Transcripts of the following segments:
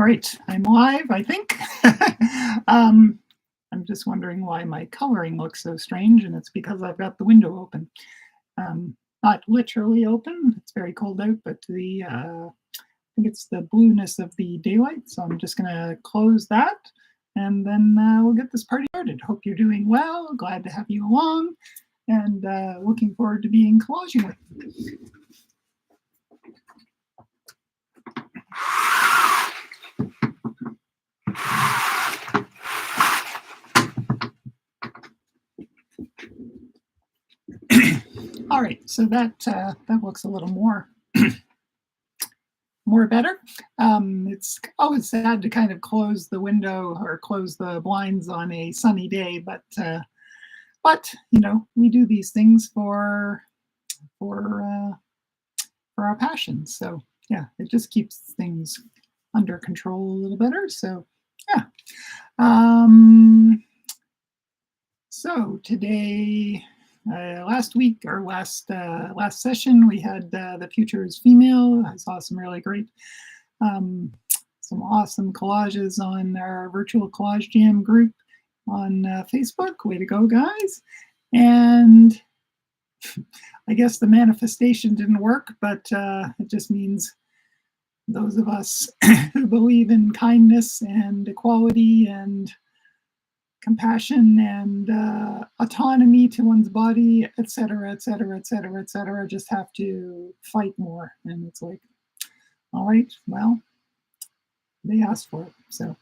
All right, I'm live, I think. um, I'm just wondering why my coloring looks so strange, and it's because I've got the window open. Not literally open, it's very cold out, but I think it's the blueness of the daylight, so I'm just gonna close that, and then we'll get this party started. Hope you're doing well, glad to have you along, and looking forward to being collaging with you. All right, so that looks a little more better. It's always sad to kind of close the window or close the blinds on a sunny day, but you know, we do these things for our passions. So yeah, it just keeps things under control a little better. So yeah. So today, last week or last session, we had The Future is Female. I saw some really great, some awesome collages on our virtual collage jam group on Facebook. Way to go, guys. And I guess the manifestation didn't work, but it just means those of us who believe in kindness and equality and compassion and autonomy to one's body, etc., etc., etc., etc., just have to fight more. And it's like, all right, well, they asked for it. So,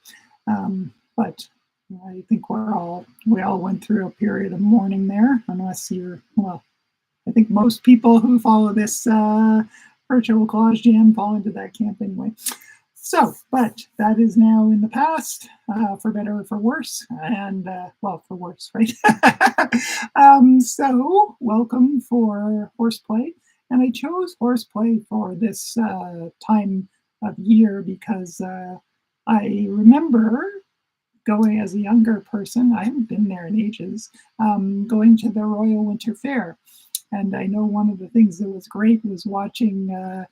but I think we all went through a period of mourning there, unless you're, well, I think most people who follow this virtual collage jam fall into that camp anyway. So, but that is now in the past, for better or for worse, and well, for worse, right? So, welcome for Horseplay, and I chose Horseplay for this time of year because I remember going as a younger person. I haven't been there in ages. Going to the Royal Winter Fair, and I know one of the things that was great was watching.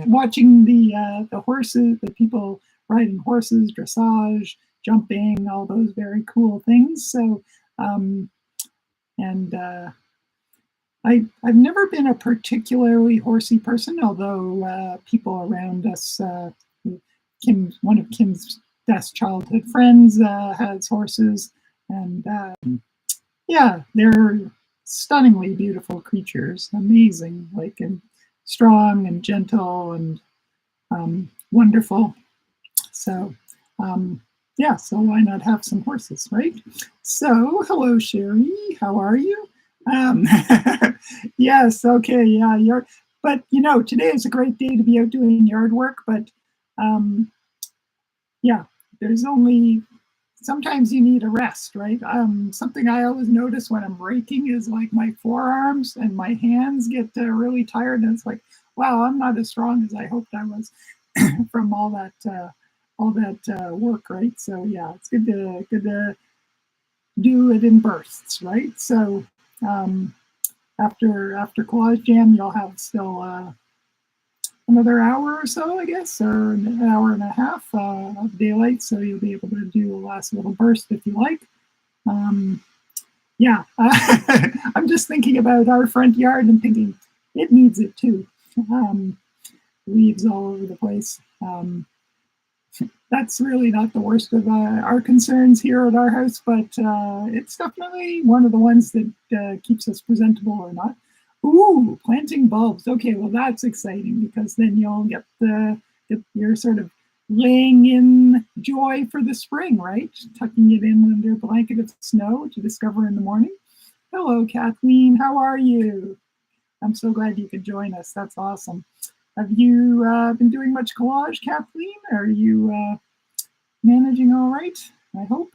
Watching the horses, the people riding horses, dressage, jumping, all those very cool things. So, and I've never been a particularly horsey person, although people around us, one of Kim's best childhood friends has horses, and yeah, they're stunningly beautiful creatures, amazing, like and strong and gentle and wonderful. So yeah, so why not have some horses, right? So hello, Sherry, how are you? Yes, okay, yeah, but you know, today is a great day to be out doing yard work, but yeah, there's only, sometimes you need a rest, right? Something I always notice when I'm raking is like my forearms and my hands get really tired, and it's like, wow, I'm not as strong as I hoped I was from all that work, right? So yeah, it's good to do it in bursts, right? So after collage jam, you'll have still another hour or so, I guess, or an hour and a half of daylight, so you'll be able to do a last little burst if you like. Yeah, I'm just thinking about our front yard and thinking it needs it too. Leaves all over the place. That's really not the worst of our concerns here at our house, but it's definitely one of the ones that keeps us presentable or not. Ooh, planting bulbs. Okay, well that's exciting because then you'll get your sort of laying in joy for the spring, right? Tucking it in under a blanket of snow to discover in the morning. Hello, Kathleen. How are you? I'm so glad you could join us. That's awesome. Have you been doing much collage, Kathleen? Are you managing all right? I hope.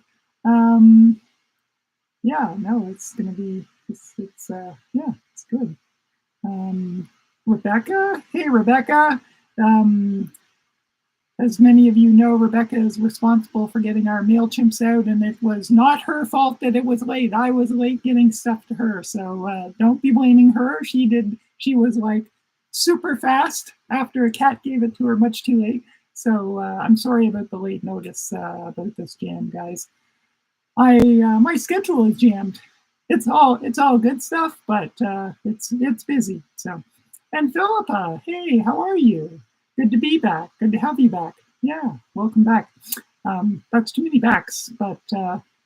Yeah, no, it's going to be, yeah, it's good. Rebecca, hey, Rebecca. As many of you know, Rebecca is responsible for getting our MailChimps out, and it was not her fault that it was late. I was late getting stuff to her, so don't be blaming her. She was like super fast after a cat gave it to her much too late. So I'm sorry about the late notice about this jam, guys. My schedule is jammed. It's all good stuff, but it's busy. So, and Philippa, hey, how are you? Good to be back. Good to have you back. Yeah, welcome back. That's too many backs, but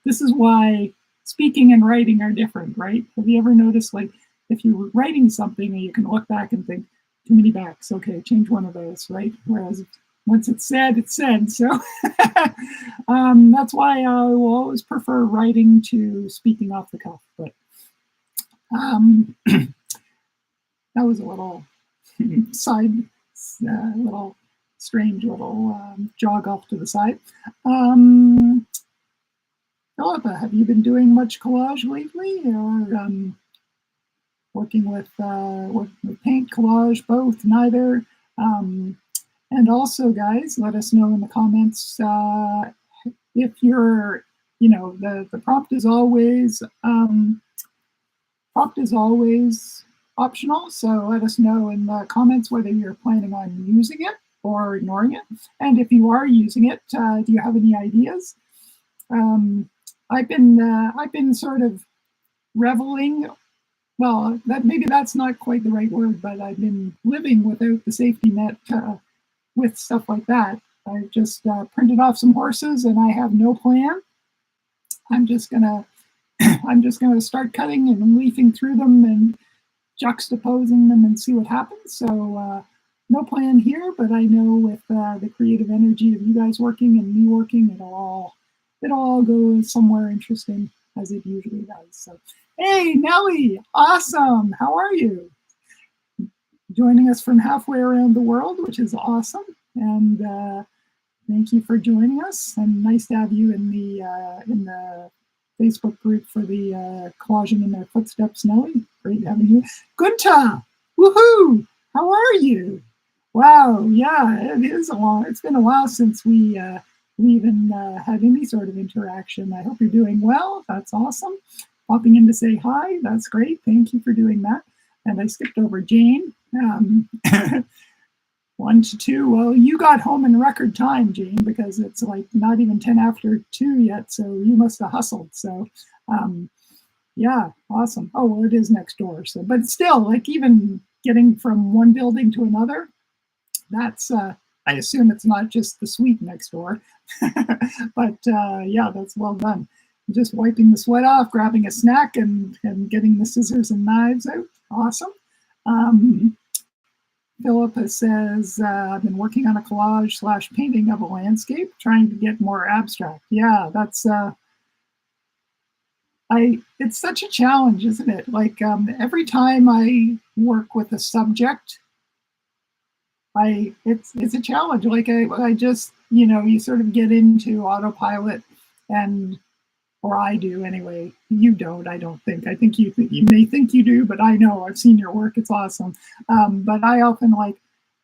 this is why speaking and writing are different, right? Have you ever noticed, like, if you're writing something and you can look back and think, too many backs, okay, change one of those, right? Whereas once it's said, it's said. So that's why I will always prefer writing to speaking off the cuff. But that was a little side, little strange little jog off to the side. Philippa, have you been doing much collage lately, or working with paint, collage, both, neither? And also, guys, let us know in the comments if you're, the prompt is always optional. So let us know in the comments whether you're planning on using it or ignoring it. And if you are using it, do you have any ideas? I've been sort of reveling. Well, maybe that's not quite the right word, but I've been living without the safety net with stuff like that. I just printed off some horses, and I have no plan. I'm just gonna start cutting and leafing through them and juxtaposing them and see what happens. So no plan here, but I know with the creative energy of you guys working and me working, it'll all go somewhere interesting, as it usually does. So, hey, Nellie, awesome. How are you? Joining us from halfway around the world, which is awesome. And thank you for joining us. And nice to have you in the Facebook group for the collaging in their footsteps, Nellie. Great having you. Gunta, woohoo! How are you? Wow, yeah, it's been a while since we even had any sort of interaction. I hope you're doing well. That's awesome. Popping in to say hi. That's great. Thank you for doing that. And I skipped over Jane. 1 to 2. Well, you got home in record time, Jane, because it's like not even 10 after 2 yet. So you must have hustled. So yeah, awesome. Oh, well, it is next door. So, but still, like, even getting from one building to another, that's I assume it's not just the suite next door. But yeah, that's well done. Just wiping the sweat off, grabbing a snack, and getting the scissors and knives out. Awesome. Philippa says, I've been working on a collage / painting of a landscape, trying to get more abstract. Yeah, that's it's such a challenge, isn't it? Like every time I work with a subject, it's a challenge. Like I just, you sort of get into autopilot, or I do anyway. You don't, I don't think. I think you may think you do, but I know I've seen your work. It's awesome. But I often, like,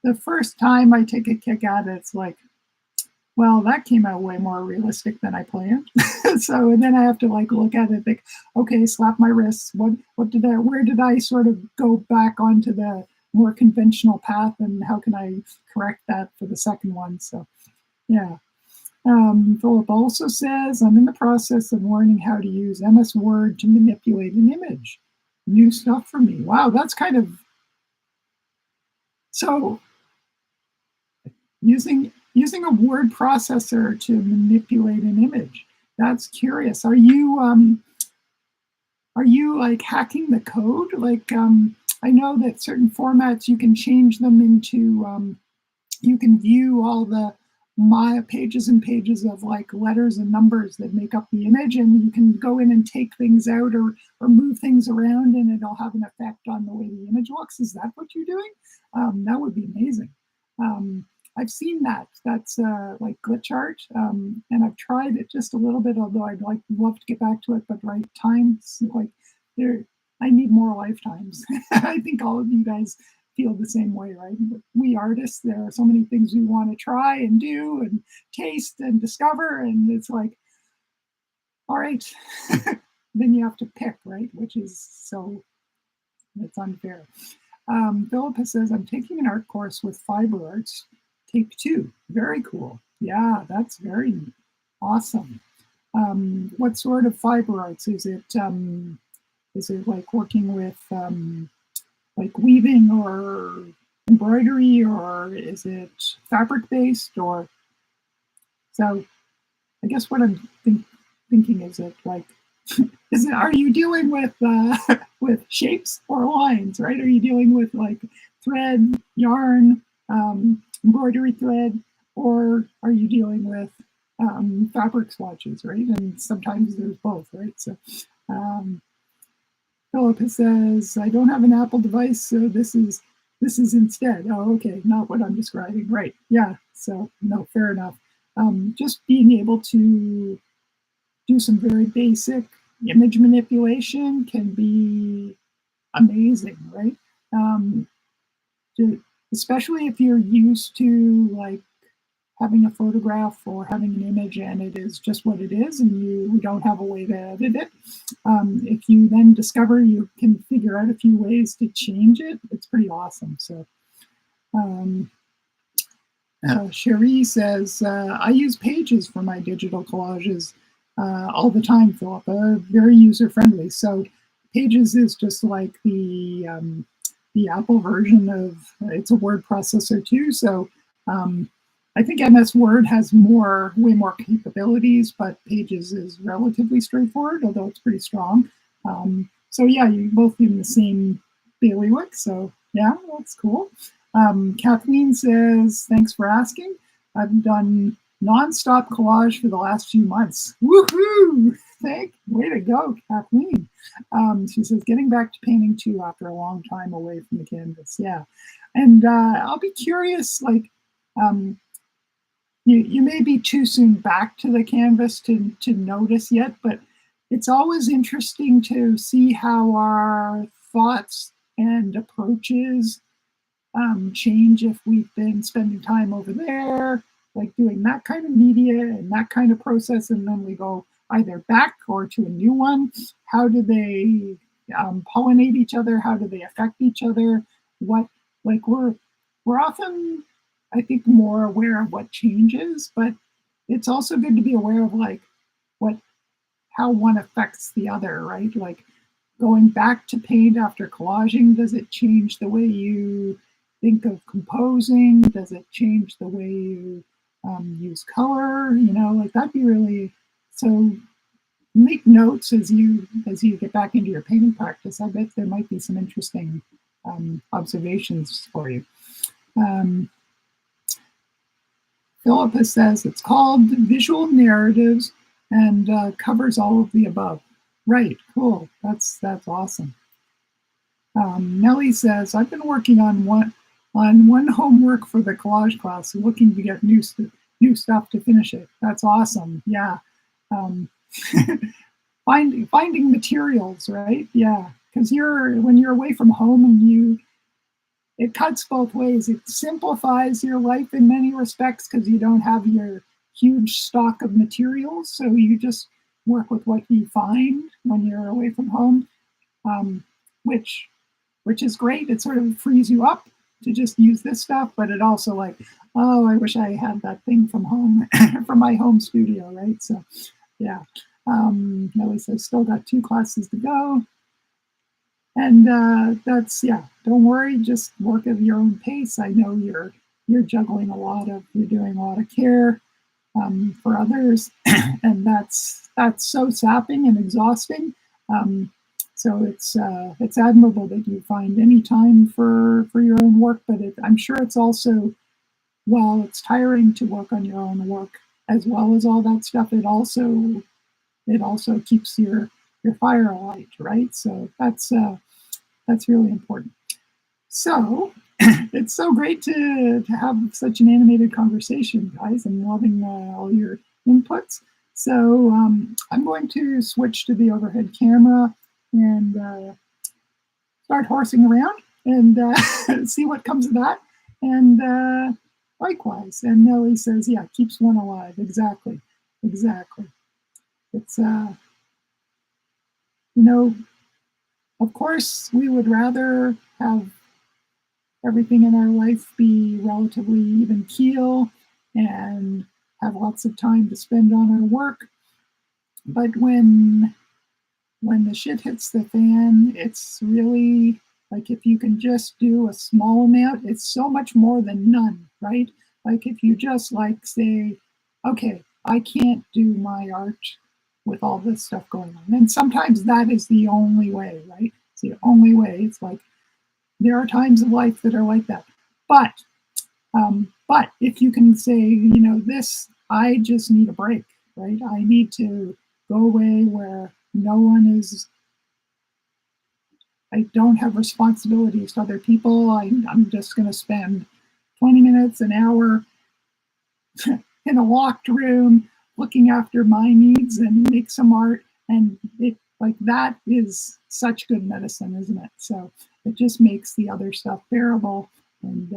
the first time I take a kick at it, it's like, well, that came out way more realistic than I planned. So, and then I have to like look at it and think, okay, slap my wrists. Where did I sort of go back onto the more conventional path, and how can I correct that for the second one? So, yeah. Philip also says, I'm in the process of learning how to use MS Word to manipulate an image. New stuff for me. Wow, that's kind of, so using a word processor to manipulate an image. That's curious. Are you like hacking the code? Like I know that certain formats you can change them into, you can view all the pages and pages of like letters and numbers that make up the image, and you can go in and take things out or move things around, and it'll have an effect on the way the image looks. Is that what you're doing? That would be amazing. I've seen that. That's like glitch art, and I've tried it just a little bit, although I'd love to get back to it, but right times, like, I need more lifetimes. I think all of you guys feel the same way, right? We artists, there are so many things we want to try and do and taste and discover, and it's like, all right, then you have to pick, right? Which is so, it's unfair. Philippa says, I'm taking an art course with fiber arts, take two. Very cool. Yeah, that's very neat. Awesome. What sort of fiber arts is it? Is it like working with like weaving or embroidery, or is it fabric based? Or so? I guess what I'm thinking is it like is it? Are you dealing with with shapes or lines? Right? Are you dealing with like thread, yarn, embroidery thread, or are you dealing with fabric swatches? Right? And sometimes there's both. Right? So. Um, Philippa says, I don't have an Apple device, so this is instead. Oh, okay, not what I'm describing. Right. Yeah. So no, fair enough. Just being able to do some very basic image manipulation can be amazing, right? Um, Especially if you're used to like having a photograph or having an image and it is just what it is and you don't have a way to edit it. If you then discover you can figure out a few ways to change it, it's pretty awesome. So, Cherie says, I use Pages for my digital collages all the time, Philip. Very user friendly. So, Pages is just like the Apple version of it's a word processor too. So, I think MS Word has way more capabilities, but Pages is relatively straightforward, although it's pretty strong. So yeah, you both in the same bailiwick. So yeah, that's cool. Kathleen says, thanks for asking. I've done nonstop collage for the last few months. Woohoo! Way to go, Kathleen. She says, getting back to painting too after a long time away from the canvas. Yeah. And I'll be curious, like, you may be too soon back to the canvas to notice yet, but it's always interesting to see how our thoughts and approaches change if we've been spending time over there, like doing that kind of media and that kind of process, and then we go either back or to a new one. How do they pollinate each other? How do they affect each other? What like we're often, I think, more aware of what changes, but it's also good to be aware of like what how one affects the other, right? Like going back to paint after collaging, does it change the way you think of composing? Does it change the way you use color? You know, like that'd be really so. Make notes as you get back into your painting practice. I bet there might be some interesting observations for you. Philippa says it's called Visual Narratives and covers all of the above. Right, cool. That's awesome. Nellie says, I've been working on one homework for the collage class, looking to get new stuff to finish it. That's awesome. Yeah. Finding materials, right? Yeah. Because when you're away from home and it cuts both ways. It simplifies your life in many respects because you don't have your huge stock of materials. So you just work with what you find when you're away from home, which is great. It sort of frees you up to just use this stuff, but it also like, oh, I wish I had that thing from home, from my home studio, right? So yeah. Nellie says, still got 2 classes to go. And that's, yeah, don't worry, just work at your own pace. I know you're doing a lot of care for others, and that's so sapping and exhausting. So it's admirable that you find any time for your own work, but I'm sure it's also, while it's tiring to work on your own work as well as all that stuff, it also keeps your fire alight, right? So that's really important. So it's so great to have such an animated conversation, guys. I'm loving all your inputs. So I'm going to switch to the overhead camera and start horsing around and see what comes of that. And likewise. And Nellie says, yeah, keeps one alive. Exactly. It's, of course, we would rather have everything in our life be relatively even keel and have lots of time to spend on our work. But when the shit hits the fan, it's really like if you can just do a small amount, it's so much more than none, right? Like if you just like say, okay, I can't do my art with all this stuff going on. And sometimes that is the only way, right? It's the only way. It's like there are times of life that are like that. But if you can say, you know, this, I just need a break, right? I need to go away where no one is, I don't have responsibilities to other people. I'm just going to spend 20 minutes, an hour in a locked room looking after my needs and make some art. And it, like, that is such good medicine, isn't it? So it just makes the other stuff bearable and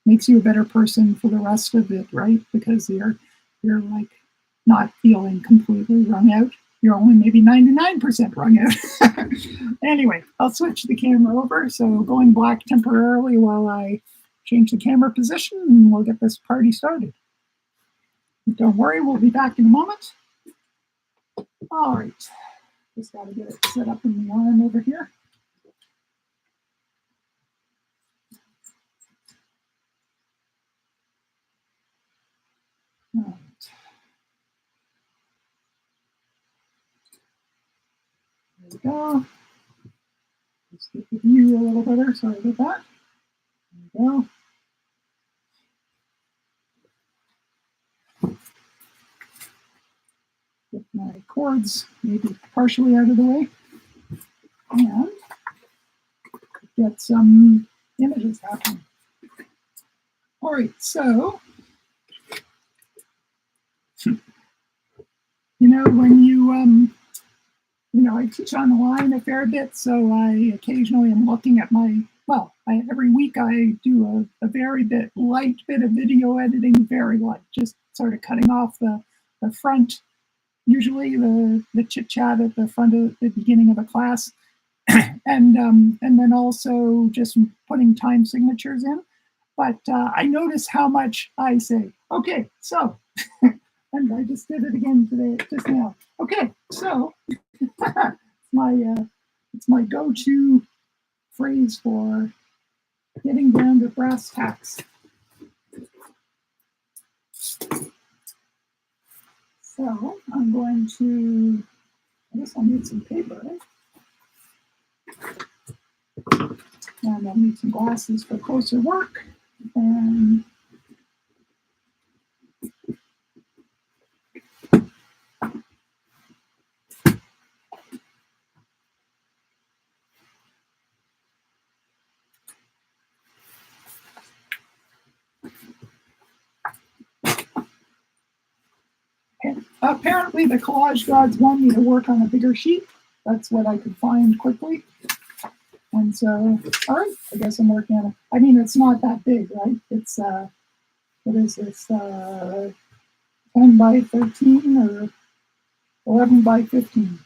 makes you a better person for the rest of it, right? Because you're like not feeling completely wrung out. You're only maybe 99% wrung out. Anyway, I'll switch the camera over. So going black temporarily while I change the camera position, and we'll get this party started. Don't worry, we'll be back in a moment. All right, just got to get it set up in the arm over here. All right. There we go. Let's get the view a little better. Sorry about that. There we go. Get my cords maybe partially out of the way. And get some images happening. All right, so, when I teach online a fair bit, so I occasionally am looking at every week I do a very light bit of video editing, very light, just sort of cutting off the front, usually the chit chat at the front of the beginning of a class, and then also just putting time signatures in. But I notice how much I say, okay, so, and I just did it again today, just now. Okay, so it's my go-to phrase for getting down to brass tacks. So I'm going to, I guess I'll need some paper. And I'll need some glasses for closer work. And apparently the collage gods want me to work on a bigger sheet. That's what I could find quickly. And so, all right, I guess I'm working on it. I mean, it's not that big, right? It's, what is this, 10 by 13 or 11 by 15.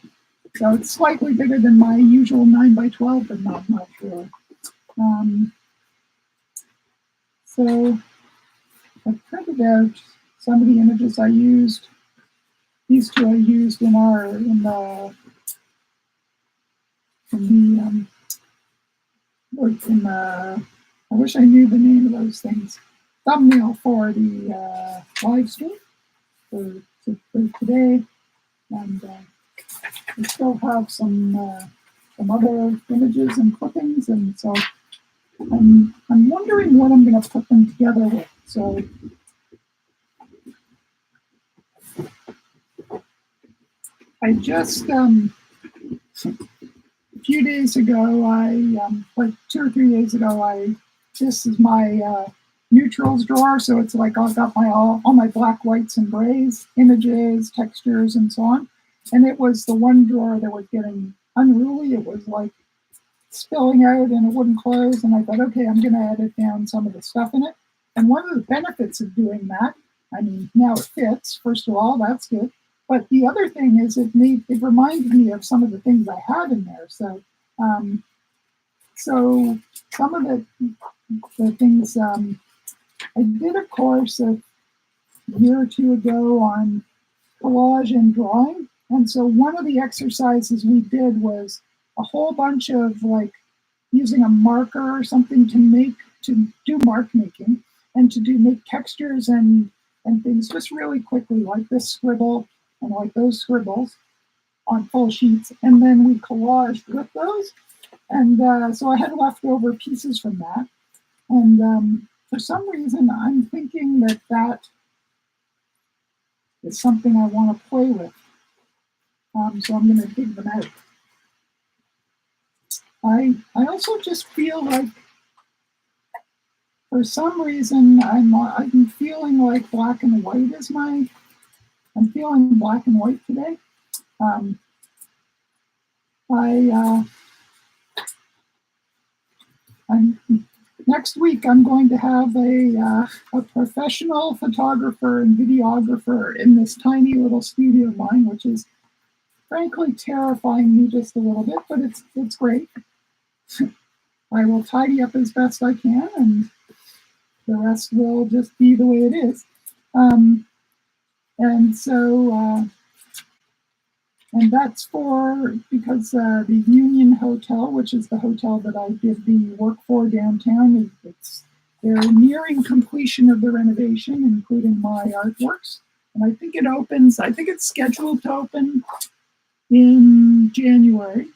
So it's slightly bigger than my usual 9 by 12, but not much really. So I printed out some of the images I used. These two I used in the I wish I knew the name of those things. Thumbnail for the live stream for today, and we still have some other images and clippings, and so I'm wondering what I'm going to put them together with. So I just a few days ago, like 2 or 3 days ago, this is my neutrals drawer. So it's like I've got all my black, whites, and grays, images, textures, and so on. And it was the one drawer that was getting unruly. It was like spilling out and it wouldn't close. And I thought, okay, I'm going to edit down some of the stuff in it. And one of the benefits of doing that, I mean, now it fits, first of all, that's good. But the other thing is it reminded me of some of the things I had in there. So so some of the things, I did a course a year or two ago on collage and drawing. And so one of the exercises we did was a whole bunch of like using a marker or something to do mark making and to make textures and things just really quickly, like this scribble and like those scribbles on full sheets. And then we collaged with those. And so I had leftover pieces from that. And for some reason, I'm thinking that is something I want to play with. So I'm going to dig them out. I also just feel like, for some reason, I'm feeling like black and white is I'm feeling black and white today. Next week, I'm going to have a professional photographer and videographer in this tiny little studio of mine, which is frankly terrifying me just a little bit, but it's great. I will tidy up as best I can, and the rest will just be the way it is. And so, and that's because the Union Hotel, which is the hotel that I did the work for downtown, they're nearing completion of the renovation, including my artworks. And I think it's scheduled to open in January.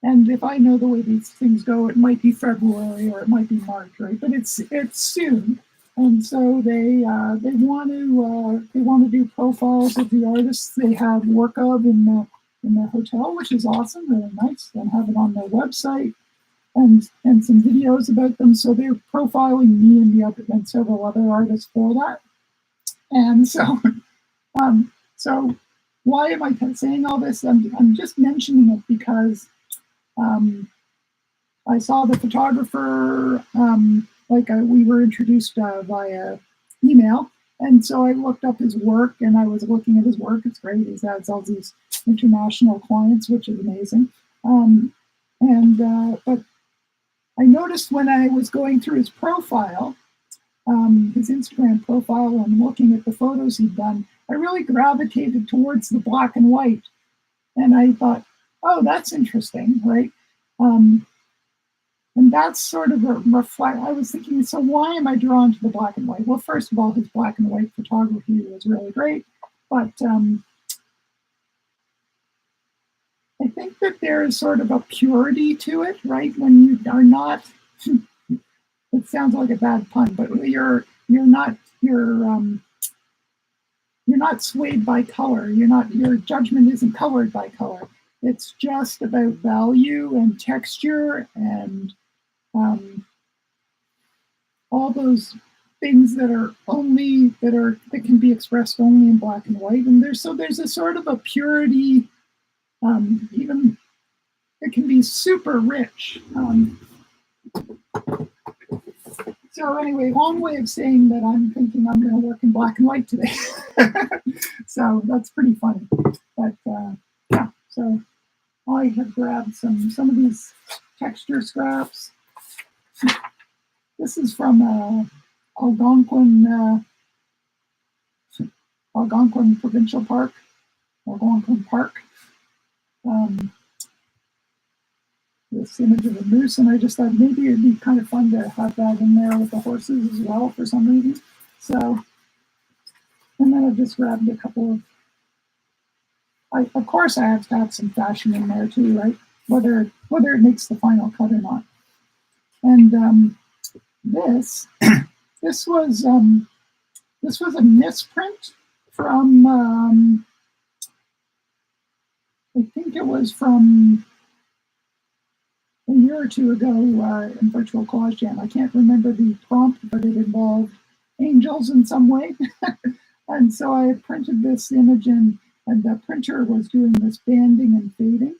And if I know the way these things go, it might be February or it might be March, right? But it's soon. And so they want to do profiles of the artists they have work of in the hotel, which is awesome, really nice, and have it on their website and some videos about them. So they're profiling me and several other artists for that. And so, so why am I saying all this? I'm just mentioning it because I saw the photographer. We were introduced via email, and so I looked up his work, and I was looking at his work. It's great. He has all these international clients, which is amazing. But I noticed when I was going through his profile, his Instagram profile, and looking at the photos he'd done, I really gravitated towards the black and white, and I thought, oh, that's interesting, right? And that's sort of I was thinking, so why am I drawn to the black and white? Well, first of all, his black and white photography was really great, but I think that there is sort of a purity to it, right? When you are not, it sounds like a bad pun, but you're not swayed by color. Your judgment isn't colored by color. It's just about value and texture and all those things that can be expressed only in black and white. And there's a sort of a purity, even it can be super rich. So anyway, long way of saying that I'm thinking I'm going to work in black and white today. So that's pretty funny. But yeah, so I have grabbed some of these texture scraps. This is from Algonquin Provincial Park, Algonquin Park. This image of a moose, and I just thought maybe it'd be kind of fun to have that in there with the horses as well for some reason. So, and then I just grabbed a couple of. Of course, I have to have some fashion in there too, right? Whether it makes the final cut or not. And this was a misprint from I think it was from a year or two ago in Virtual Collage Jam. I can't remember the prompt, but it involved angels in some way. And so I had printed this image, and the printer was doing this banding and fading.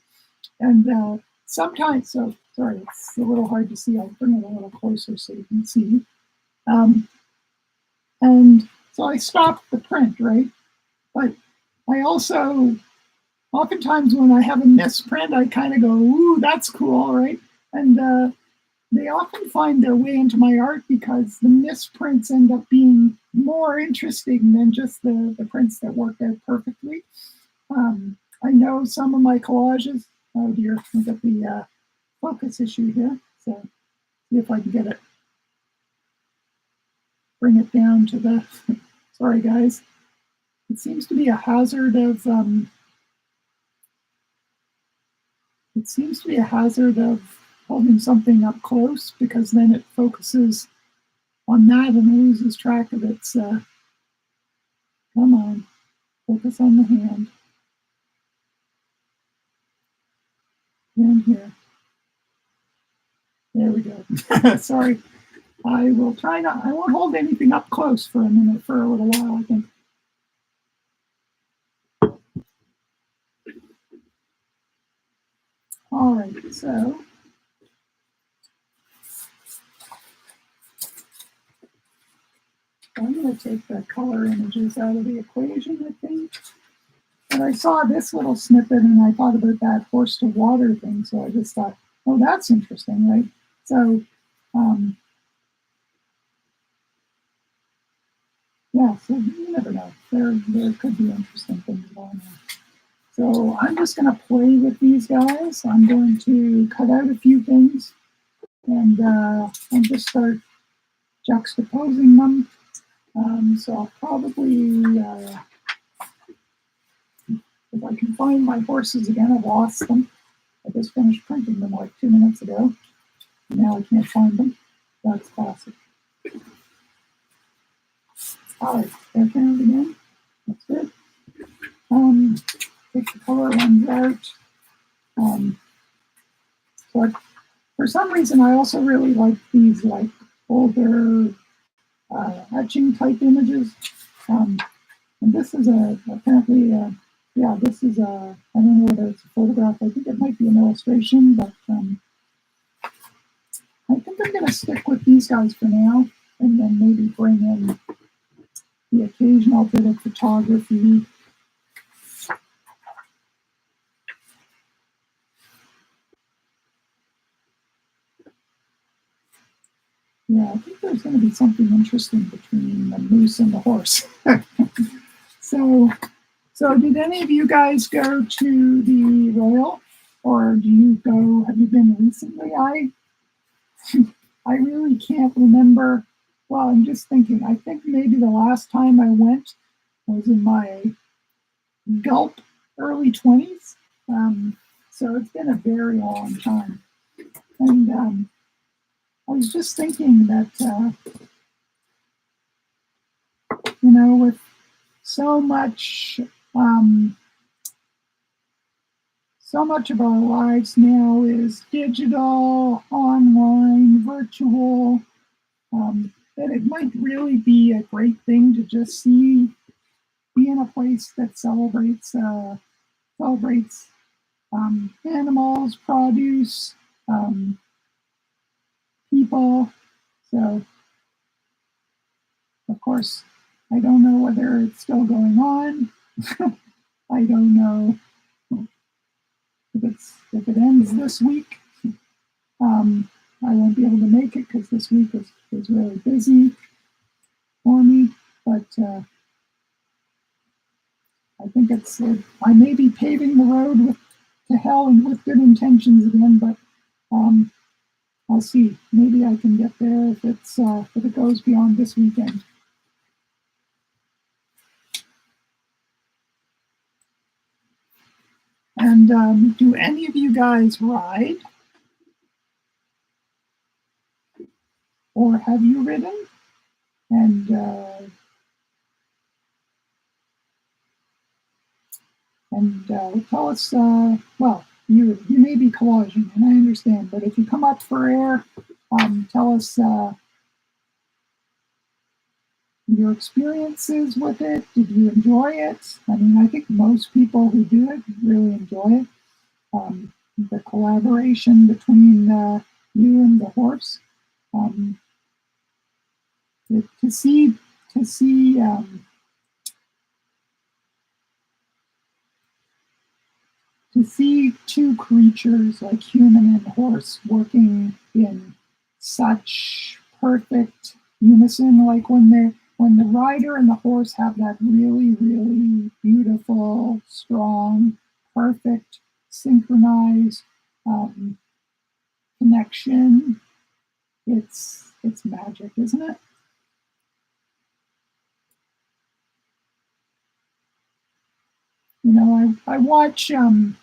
And sometimes, so sorry, it's a little hard to see. I'll bring it a little closer so you can see. And so I stopped the print, right? But I also oftentimes when I have a misprint, I kind of go, ooh, that's cool, right? And they often find their way into my art because the misprints end up being more interesting than just the prints that work out perfectly. I know some of my collages, oh dear, I got the focus issue here. So see if I can get it, bring it down to the, sorry guys. It seems to be a hazard of, holding something up close because then it focuses on that and loses track of its, come on, focus on the hand. In here. There we go. Sorry. I will try not, I won't hold anything up close for a minute, for a little while, I think. All right, so I'm going to take the color images out of the equation, I think. And I saw this little snippet and I thought about that horse to water thing. So I just thought, oh, that's interesting, right? So, yeah, so you never know. There could be interesting things going on. So I'm just going to play with these guys. I'm going to cut out a few things and just start juxtaposing them. So I'll probably, if I can find my horses again, I've lost them. I just finished printing them like 2 minutes ago. Now I can't find them. That's classic. All right, they're found again. That's good. Take the color ones out. So for some reason, I also really like these like older etching type images. And this is apparently, yeah, this is I don't know whether it's a photograph. I think it might be an illustration, but I think I'm going to stick with these guys for now, and then maybe bring in the occasional bit of photography. Yeah, I think there's going to be something interesting between the moose and the horse. So did any of you guys go to the Royal, or do you go? Have you been recently? I really can't remember. Well, I'm just thinking. I think maybe the last time I went was in my gulp early 20s. So it's been a very long time. And I was just thinking that, with so much, so much of our lives now is digital, online, virtual, that it might really be a great thing to just be in a place that celebrates animals, produce, people. So, of course, I don't know whether it's still going on. I don't know if it ends this week. I won't be able to make it because this week is really busy for me. But I think I may be paving the road to hell and with good intentions again, but I'll see. Maybe I can get there if it goes beyond this weekend. And do any of you guys ride? Or have you ridden? And tell us, well, you may be collaging, and I understand, but if you come up for air, tell us your experiences with it. Did you enjoy it? I mean, I think most people who do it really enjoy it. The collaboration between you and the horse. To see see two creatures like human and horse working in such perfect unison, like when the rider and the horse have that really, really beautiful, strong, perfect, synchronized connection. It's magic, isn't it? You know, I watch. I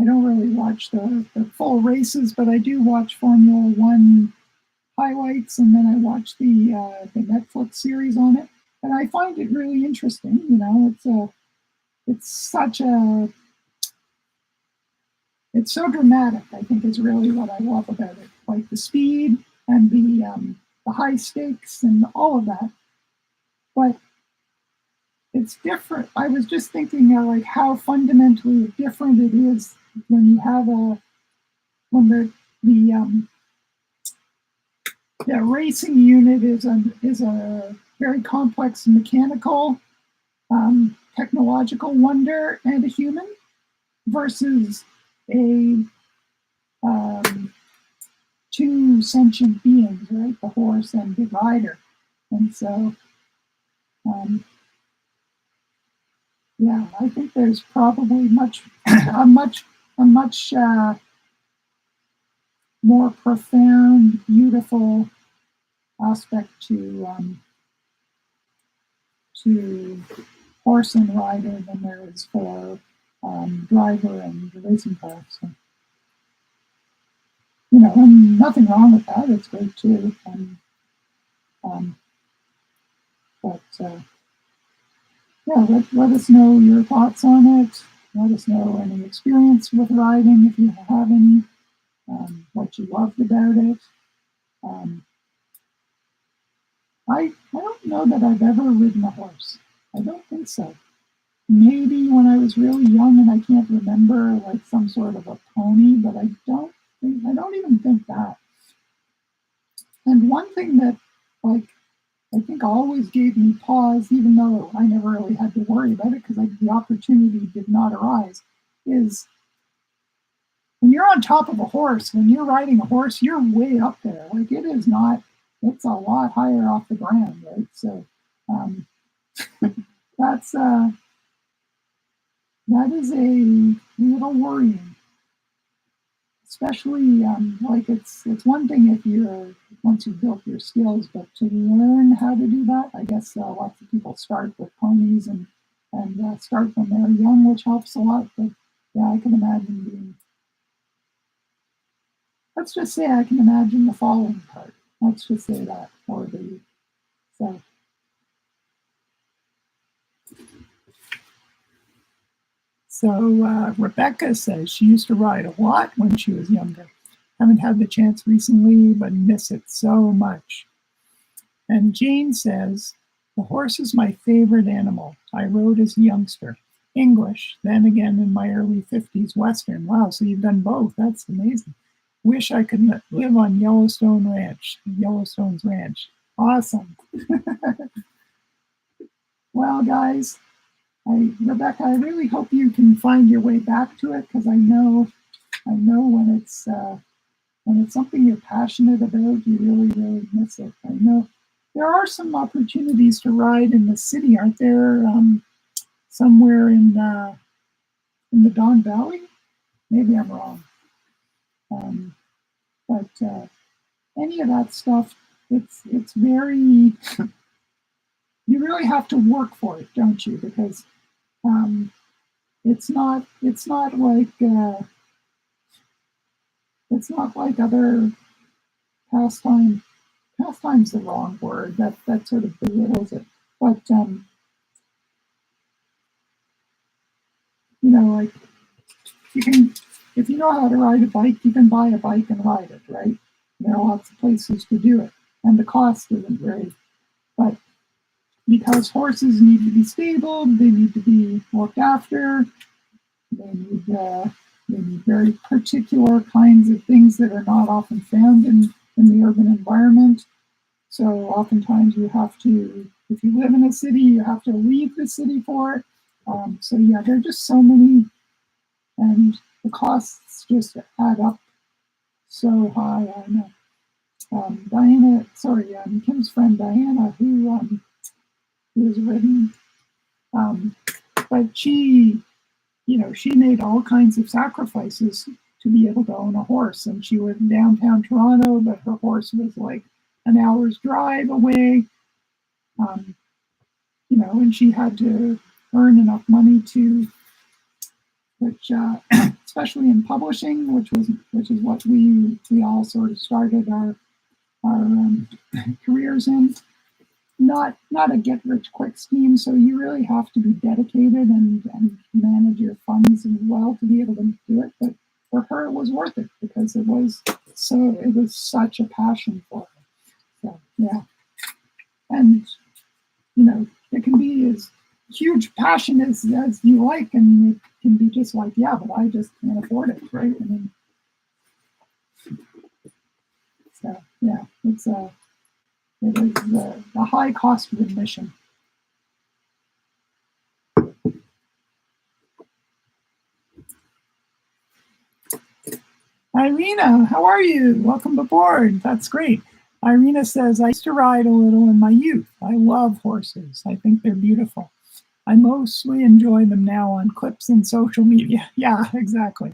don't really watch the full races, but I do watch Formula One highlights, and then I watch the Netflix series on it, and I find it really interesting. You know, it's so dramatic. I think is really what I love about it, like the speed and the high stakes and all of that. But it's different. I was just thinking like how fundamentally different it is when you have when the racing unit is a very complex mechanical technological wonder and a human versus a two sentient beings, right? The horse and the rider. And so yeah, I think there's probably a much more profound, beautiful aspect to horse and rider than there is for driver and the racing car. So, you know, and nothing wrong with that. It's great too. But yeah, let us know your thoughts on it. Let us know any experience with riding if you have any, what you loved about it. I don't know that I've ever ridden a horse. I don't think so. Maybe when I was really young and I can't remember, like some sort of a pony, but I don't even think that. And one thing that, like, I think always gave me pause, even though I never really had to worry about it because the opportunity did not arise, is when you're on top of a horse, when you're riding a horse, you're way up there. Like it is not, it's a lot higher off the ground, right? So that's that is a little worrying, especially like it's one thing if you're once you've built your skills, but to learn how to do that, I guess lots of people start with ponies and start when they're young, which helps a lot. But yeah, I can imagine being. Let's just say I can imagine the following part. Let's just say that for the so. So Rebecca says she used to ride a lot when she was younger. Haven't had the chance recently, but miss it so much. And Jane says, the horse is my favorite animal. I rode as a youngster. English, then again in my early 50s, Western. Wow, so you've done both. That's amazing. Wish I could live on Yellowstone's ranch. Awesome. Well, guys, Rebecca, I really hope you can find your way back to it because I know when it's something you're passionate about, you really, really miss it. I know there are some opportunities to ride in the city, aren't there? Somewhere in the Don Valley. Maybe I'm wrong, but any of that stuff, it's very. You really have to work for it, don't you? Because it's not like other pastime. Pastime's the wrong word. That sort of belittles it. But you know, like you can, if you know how to ride a bike, you can buy a bike and ride it, right? There are lots of places to do it, and the cost isn't great. But because horses need to be stable, they need to be looked after. They need very particular kinds of things that are not often found in the urban environment. So oftentimes you have to, if you live in a city, you have to leave the city for it. So yeah, there are just so many, and the costs just add up so high. I know. Kim's friend Diana, who has ridden, but she made all kinds of sacrifices to be able to own a horse. And she was in downtown Toronto, but her horse was like an hour's drive away. And she had to earn enough money which especially in publishing, which is what we all sort of started our careers in. Not a get rich quick scheme, so you really have to be dedicated and manage your funds as well to be able to do it. But for her, it was worth it because it was such a passion for her. So yeah, and it can be as huge passion as you like, and it can be just like, yeah, but I just can't afford it, right? I mean, so yeah, it is a high cost of admission. Irina, how are you? Welcome aboard. That's great. Irina says, I used to ride a little in my youth. I love horses. I think they're beautiful. I mostly enjoy them now on clips and social media. Yeah, exactly.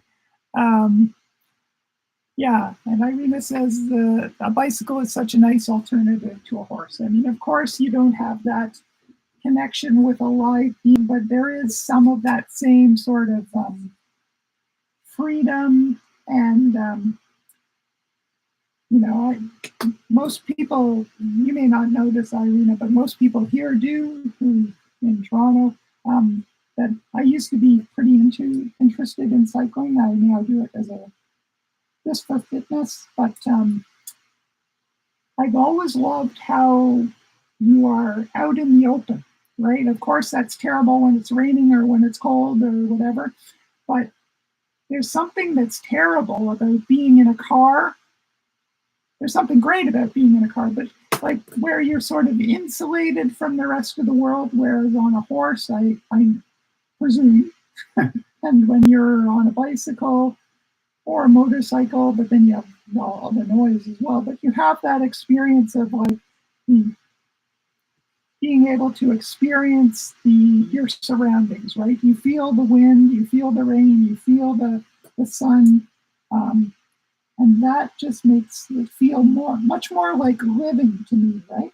Yeah, and Irina says a bicycle is such a nice alternative to a horse. I mean, of course, you don't have that connection with a live being, but there is some of that same sort of freedom and most people, you may not know this, Irina, but most people here do, who in Toronto, that I used to be pretty interested in cycling. I now do it just for fitness, but I've always loved how you are out in the open, right? Of course, that's terrible when it's raining or when it's cold or whatever, but there's something that's terrible about being in a car. There's something great about being in a car, but like where you're sort of insulated from the rest of the world, whereas on a horse, I presume, and when you're on a bicycle or a motorcycle, but then you have all the noise as well, but you have that experience of like being able to experience your surroundings, right? You feel the wind, you feel the rain, you feel the sun, and that just makes it feel much more like living to me, right?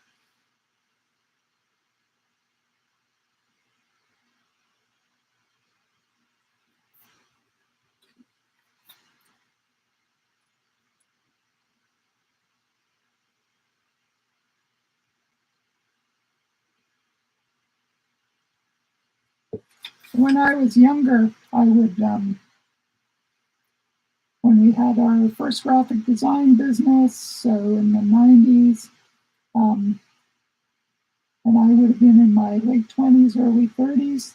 When I was younger, I would, when we had our first graphic design business, so in the 90s, and I would have been in my late 20s, early 30s,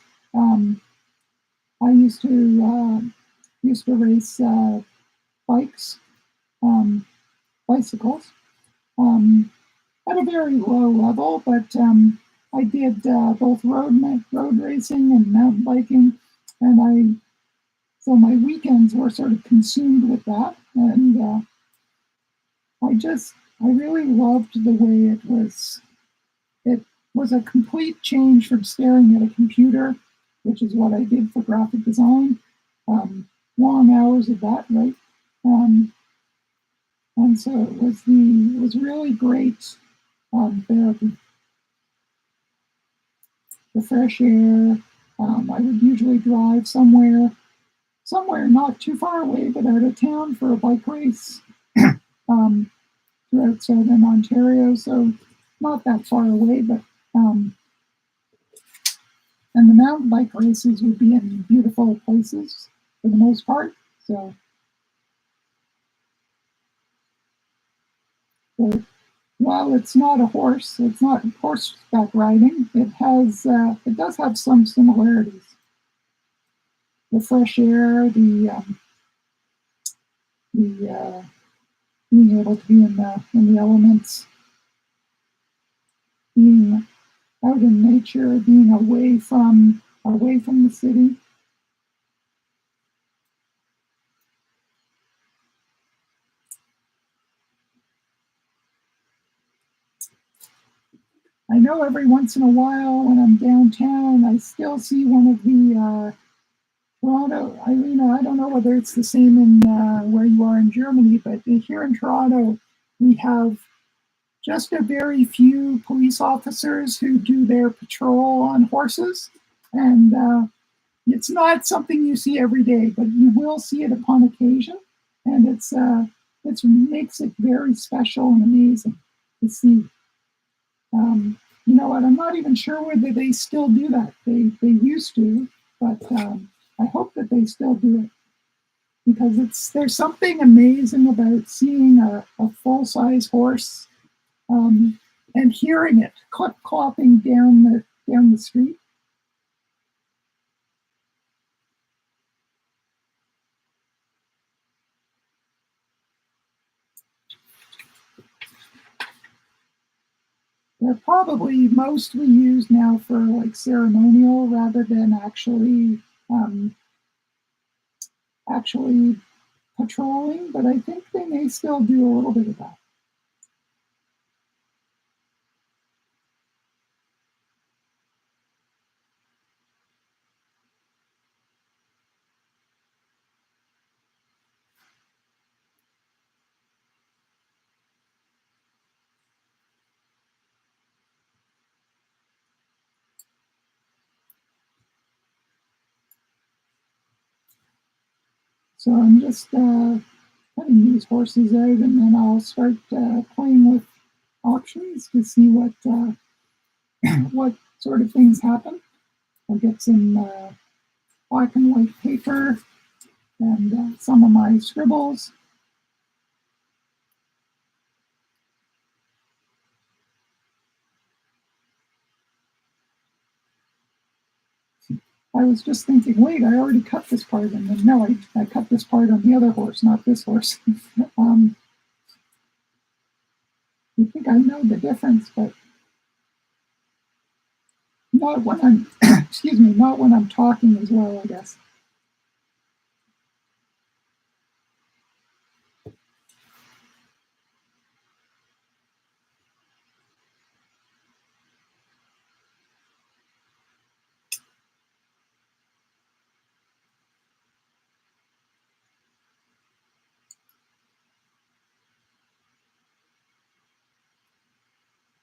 I used to race bikes, bicycles, at a very low level, but I did both road racing and mountain biking, and so my weekends were sort of consumed with that, and I really loved the way it was. It was a complete change from staring at a computer, which is what I did for graphic design, long hours of that, right? And so it was really great therapy. The fresh air. I would usually drive somewhere not too far away, but out of town for a bike race throughout southern Ontario. So not that far away, but and the mountain bike races would be in beautiful places for the most part. So while it's not a horse, it's not horseback riding. It does have some similarities. The fresh air, the being able to be in the elements, being out in nature, being away from away from the city. I know every once in a while when I'm downtown, I still see one of the Toronto. I don't know whether it's the same in where you are in Germany, but here in Toronto, we have just a very few police officers who do their patrol on horses, and it's not something you see every day, but you will see it upon occasion, and it makes it very special and amazing to see. You know what? I'm not even sure whether they still do that. They used to, but I hope that they still do it, because there's something amazing about seeing a full-size horse and hearing it clopping down the street. They're probably mostly used now for like ceremonial rather than actually patrolling, but I think they may still do a little bit of that. So I'm just cutting these horses out, and then I'll start playing with auctions to see what sort of things happen. I'll get some black and white paper and some of my scribbles. I was just thinking, wait, I already cut this part, and then no, I cut this part on the other horse, not this horse. You think I know the difference, but not when I'm, excuse me, not when I'm talking as well, I guess.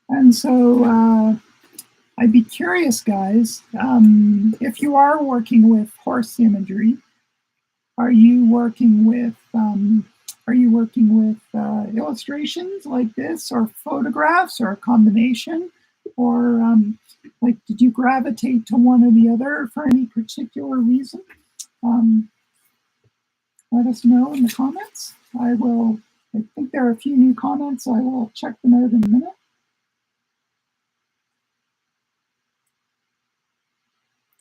And so I'd be curious, guys, if you are working with horse imagery, are you working with illustrations like this, or photographs, or a combination, or like, did you gravitate to one or the other for any particular reason? Let us know in the comments. I think there are a few new comments, so I will check them out in a minute.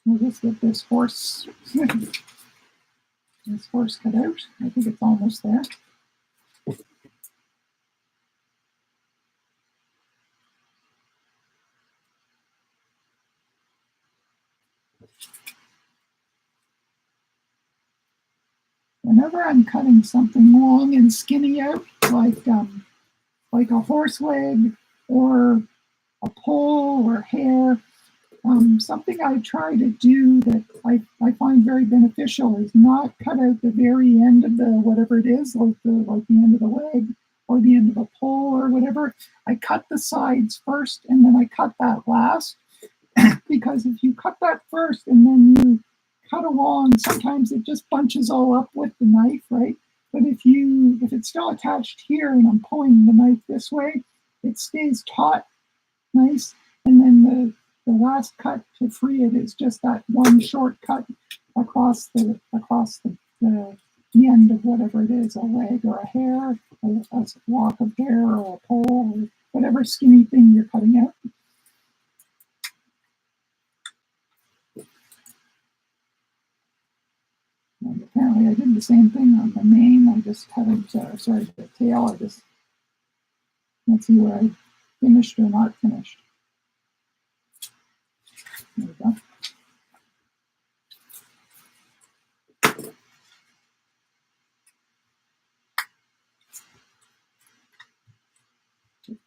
We'll just get this horse cut out. I think it's almost there. Whenever I'm cutting something long and skinny out, like a horse leg or a pole or hair, something I try to do that I find very beneficial is not cut out the very end of the whatever it is, like the end of the leg or the end of a pole or whatever. I cut the sides first, and then I cut that last, because if you cut that first and then you cut along, sometimes it just bunches all up with the knife, right? But if it's still attached here and I'm pulling the knife this way, it stays taut, nice. And then the last cut to free it is just that one short cut across the end of whatever it is, a leg or a hair, a lock of hair or a pole, or whatever skinny thing you're cutting out. And apparently I did the same thing on the mane. I just haven't, the tail. Let's see where I finished or not finished. There we go.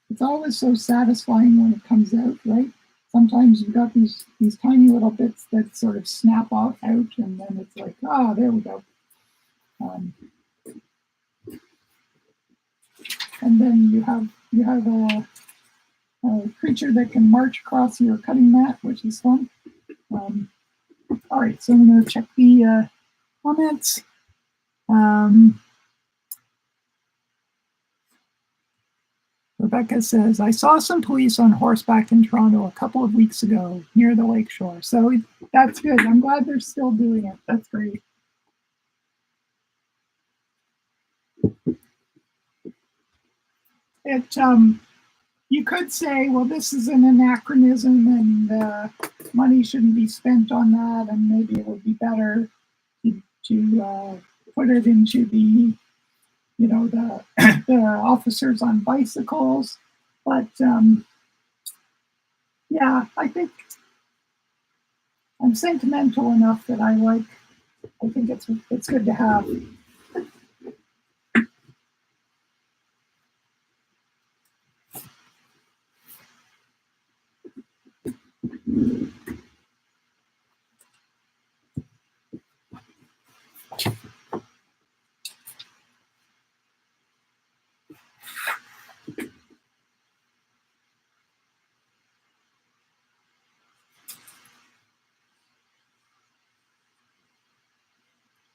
it's always so satisfying when it comes out, right? Sometimes you've got these tiny little bits that sort of snap off out, and then it's like, oh, there we go. And then you have a creature that can march across your cutting mat, which is fun. All right, so I'm going to check the comments. Rebecca says, I saw some police on horseback in Toronto a couple of weeks ago near the lakeshore. So that's good. I'm glad they're still doing it. That's great. You could say, well, this is an anachronism and money shouldn't be spent on that, and maybe it would be better to put it into the the officers on bicycles. But yeah, I think I'm sentimental enough that I think it's good to have.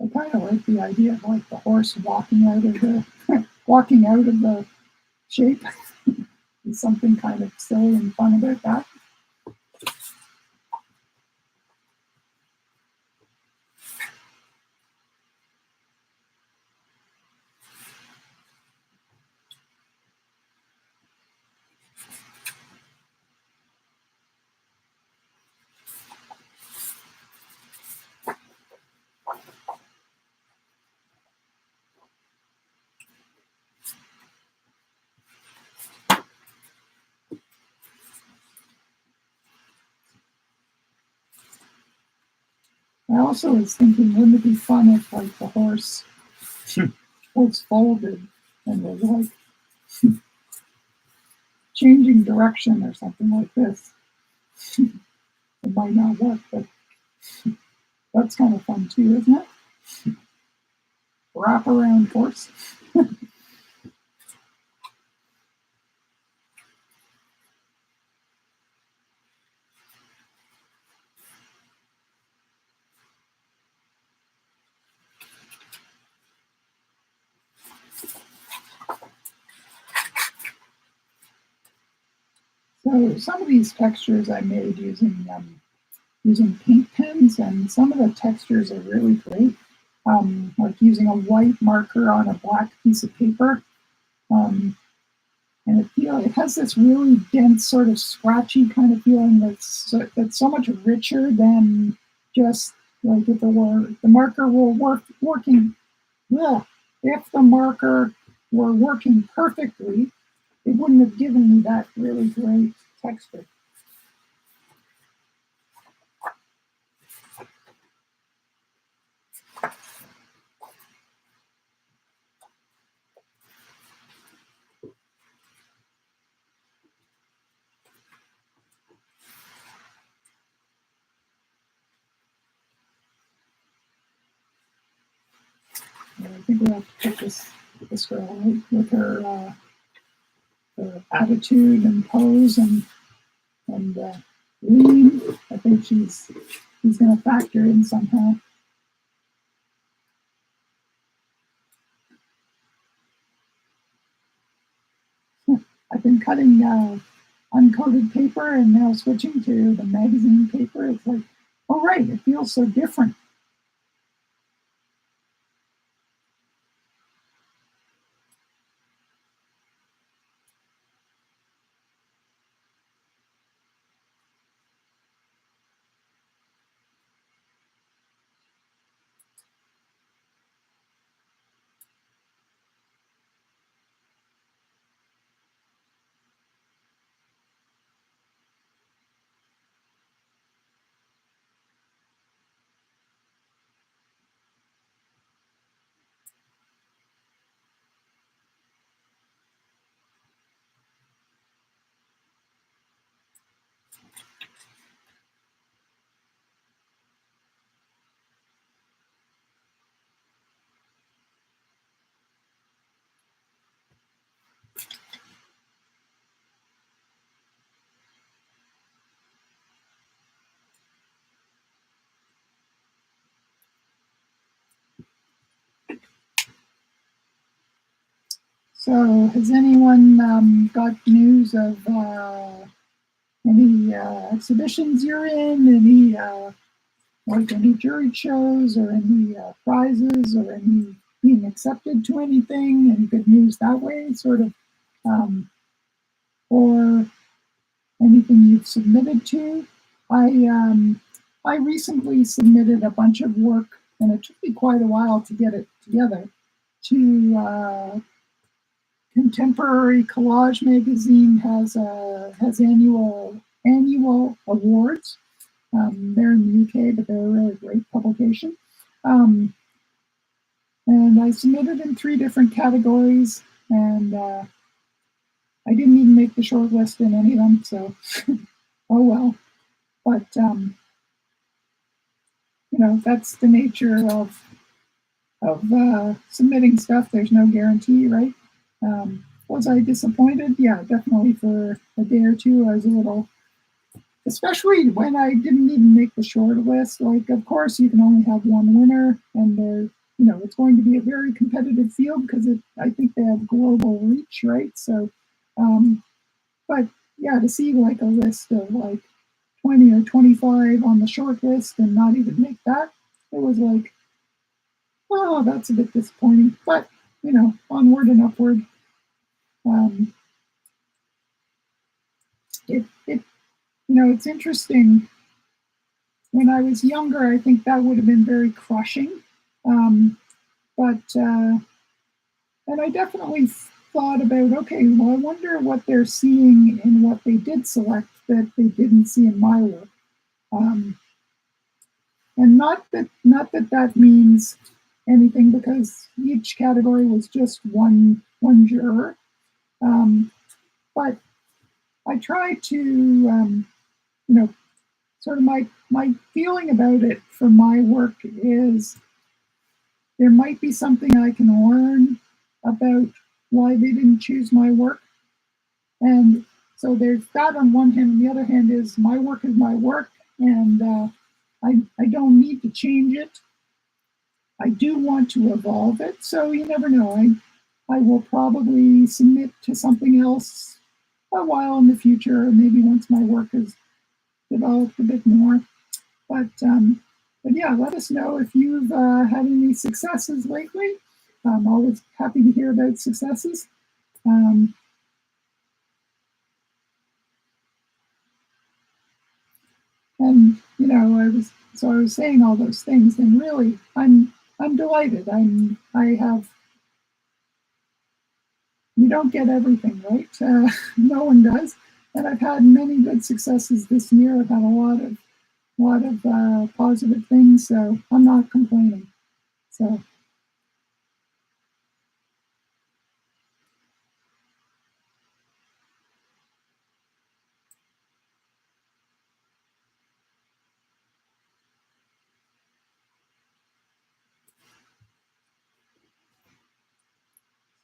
I kind of like the idea of like the horse walking out of the shape. There's something kind of silly and fun about that. I also was thinking, wouldn't it be fun if like the horse was folded and was like changing direction or something like this? It might not work, but that's kind of fun too, isn't it? Wrap around horse. So some of these textures I made using paint pens, and some of the textures are really great. Like using a white marker on a black piece of paper, and it has this really dense, sort of scratchy kind of feeling that's so much richer than just like if the marker were working. Yeah, if the marker were working perfectly, it wouldn't have given me that really great texture. I think we'll have to put this girl right with her attitude and pose and lean. I think she's going to factor in somehow. I've been cutting uncoated paper and now switching to the magazine paper. It's like, oh right, it feels so different. So has anyone got news of any exhibitions you're in, any like any jury shows or any prizes or any being accepted to anything, any good news that way, sort of, or anything you've submitted to? I recently submitted a bunch of work, and it took me quite a while to get it together, to Contemporary Collage magazine has annual awards. They're in the UK, but they're a really great publication. And I submitted in 3 different categories, and I didn't even make the short list in any of them, so oh well. But you know, that's the nature of submitting stuff. There's no guarantee, right? Was I disappointed? Yeah, definitely. For a day or two, I was a little, especially when I didn't even make the short list. Like, of course, you can only have one winner, and you know, it's going to be a very competitive field because I think they have global reach, right? So, but yeah, to see like a list of like 20 or 25 on the short list and not even make that, it was like, oh, that's a bit disappointing. But you know, onward and upward. Um, it you know, it's interesting. When I was younger, I think that would have been very crushing. But and I definitely thought about, okay, well, I wonder what they're seeing in what they did select that they didn't see in my work. And not that means anything, because each category was just one juror. But I try to, you know, sort of my feeling about it for my work is there might be something I can learn about why they didn't choose my work. And so there's that on one hand, and the other hand is my work is my work, and I don't need to change it. I do want to evolve it, so you never know. I will probably submit to something else a while in the future, or maybe once my work has developed a bit more. But yeah, let us know if you've had any successes lately. I'm always happy to hear about successes. Um, and you know, I was saying all those things, and really, I'm delighted. I have. You don't get everything, right? No one does. And I've had many good successes this year. I've had a lot of positive things, so I'm not complaining. So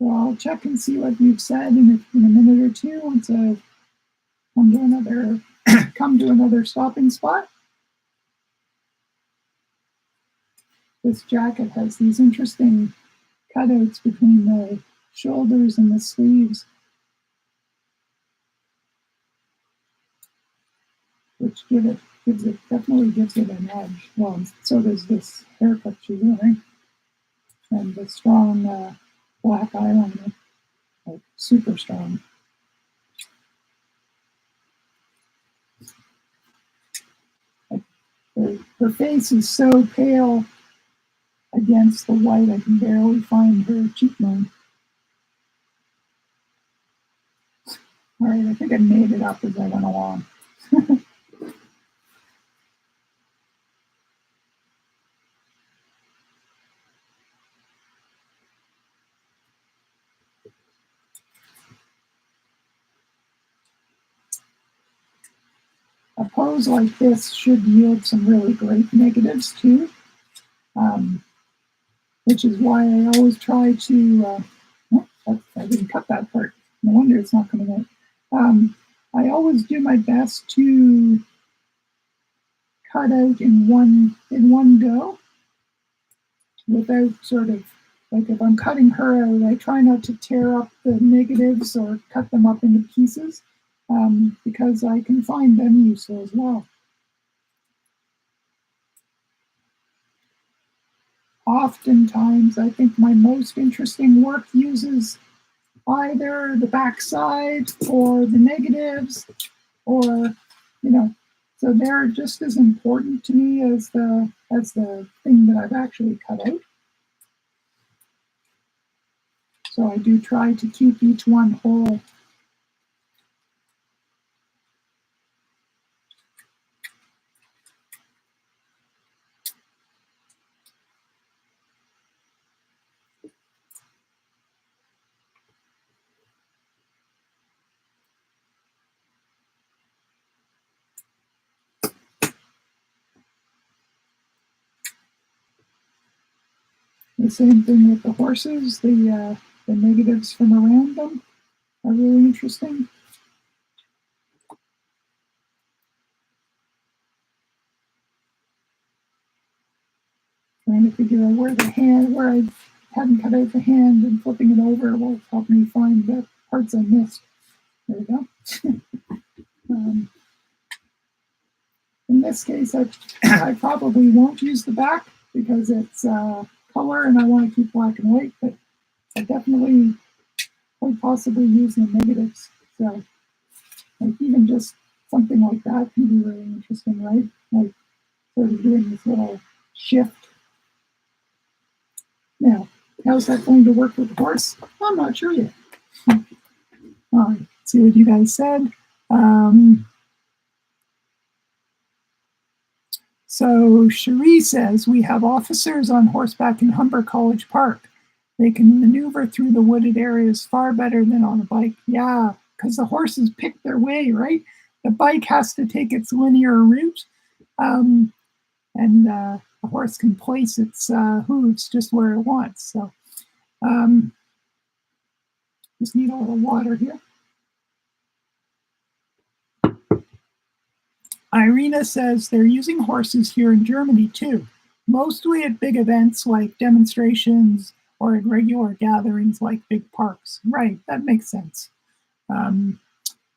I'll check and see what you've said in a minute or two once I've come to another come to another stopping spot. This jacket has these interesting cutouts between the shoulders and the sleeves, which definitely gives it an edge. Well, so does this haircut she's wearing, and the strong black eyeliner, like super strong. Like her face is so pale against the white, I can barely find her cheekbone. All right, I think I made it up as I went along. A pose like this should yield some really great negatives too, which is why I always try to. I didn't cut that part. No wonder it's not coming out. I always do my best to cut out in one go, without sort of like if I'm cutting her out, I try not to tear up the negatives or cut them up into pieces, because I can find them useful as well. Oftentimes, I think my most interesting work uses either the backside or the negatives, or, so they're just as important to me as the thing that I've actually cut out. So I do try to keep each one whole. The same thing with the horses. The negatives from around them are really interesting. Trying to figure out where I hadn't cut out the hand, and flipping it over will help me find the parts I missed. There we go. In this case, I probably won't use the back because it's color and I want to keep black and white, but I definitely quite possibly use the negatives. So like even just something like that can be really interesting, right? Like sort of doing this little shift. Now, how's that going to work with the horse? I'm not sure yet. All right, see what you guys said. So Cherie says, we have officers on horseback in Humber College Park. They can maneuver through the wooded areas far better than on a bike. Yeah, because the horses pick their way, right? The bike has to take its linear route, and the horse can place its hooves just where it wants. So just need a little water here. Irina says they're using horses here in Germany too, mostly at big events like demonstrations or at regular gatherings like big parks. Right, that makes sense.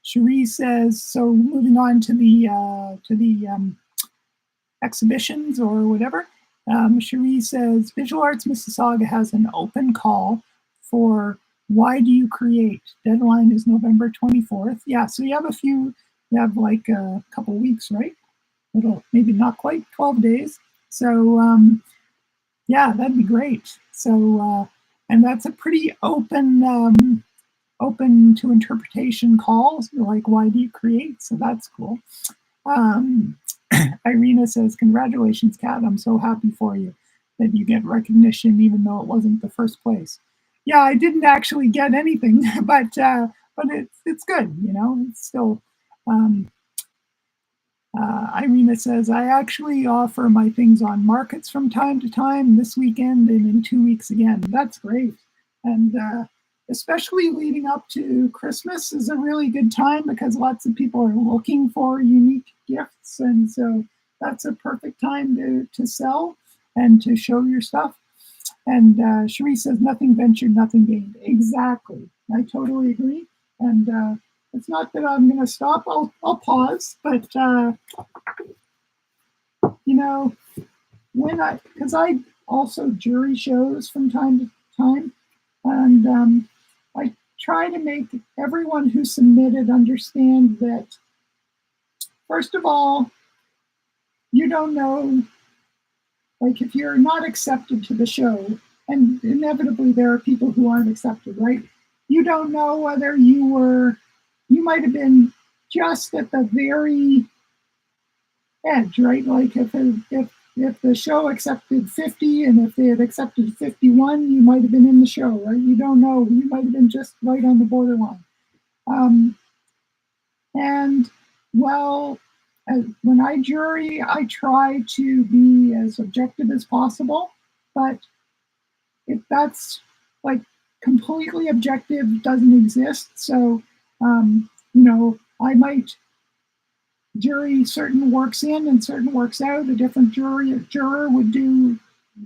Cherie says, so moving on to the exhibitions or whatever. Cherie says, Visual Arts Mississauga has an open call for Why Do You Create? Deadline is November 24th. Yeah, so you have like a couple weeks, right? Maybe not quite 12 days. So yeah, that'd be great. So, and that's a pretty open to interpretation call, like why do you create? So that's cool. Irina says, congratulations, Kat. I'm so happy for you that you get recognition, even though it wasn't the first place. Yeah, I didn't actually get anything, but it's good, it's still. Irina says, I actually offer my things on markets from time to time, this weekend and in 2 weeks again. That's great. And especially leading up to Christmas is a really good time because lots of people are looking for unique gifts. And so that's a perfect time to sell and to show your stuff. And Cherie says, nothing ventured, nothing gained. Exactly. I totally agree. And it's not that I'm going to stop. I'll pause, but because I also jury shows from time to time, and I try to make everyone who submitted understand that, first of all, you don't know, like if you're not accepted to the show, and inevitably there are people who aren't accepted, right? You don't know whether you might have been just at the very edge, right? Like if the show accepted 50 and if they had accepted 51, you might have been in the show, right? You don't know. You might have been just right on the borderline. And well, when I jury, I try to be as objective as possible, but if that's like completely objective doesn't exist. So, I might jury certain works in and certain works out. A different juror would do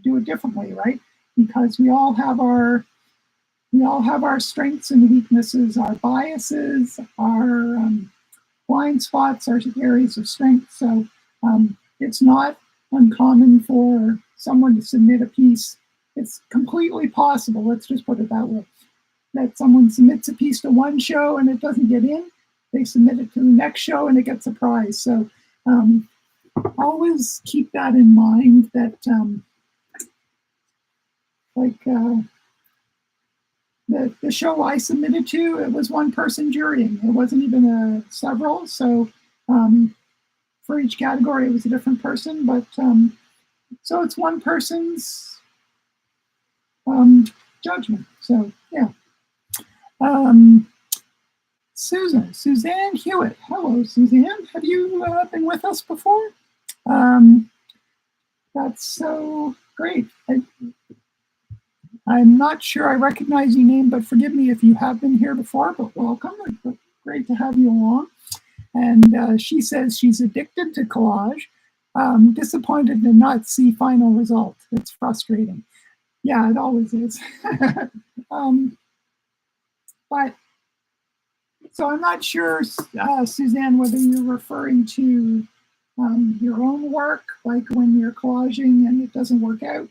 it differently, right? because we all have our strengths and weaknesses, our biases, our blind spots, our areas of strength. So it's not uncommon for someone to submit a piece. It's completely possible, let's just put it that way, that someone submits a piece to one show and it doesn't get in. They submit it to the next show and it gets a prize. So always keep that in mind, that the show I submitted to, it was one person jurying. It wasn't even several. So for each category, it was a different person. But so it's one person's judgment. So yeah. Suzanne Hewitt. Hello, Suzanne. Have you been with us before? That's so great. I'm not sure I recognize your name, but forgive me if you have been here before, but welcome. It's great to have you along. And she says she's addicted to collage, disappointed to not see final result. It's frustrating. Yeah, it always is. But so I'm not sure, Suzanne, whether you're referring to your own work, like when you're collaging and it doesn't work out,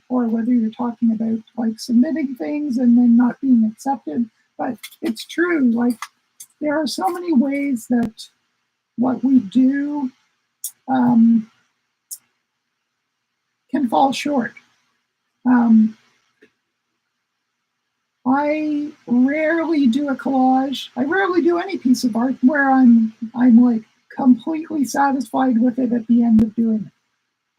or whether you're talking about like submitting things and then not being accepted. But it's true, like there are so many ways that what we do can fall short. I rarely do a collage. I rarely do any piece of art where I'm like completely satisfied with it at the end of doing it.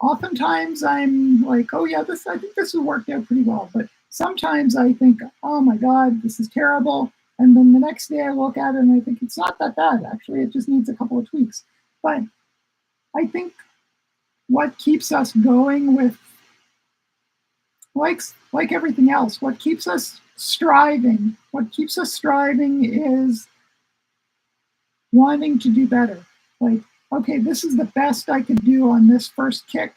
Oftentimes I'm like, oh yeah, I think this has worked out pretty well. But sometimes I think, oh my God, this is terrible. And then the next day I look at it and I think it's not that bad. Actually, it just needs a couple of tweaks. But I think what keeps us going with, like everything else, what keeps us striving is wanting to do better. Like, okay, this is the best I could do on this first kick,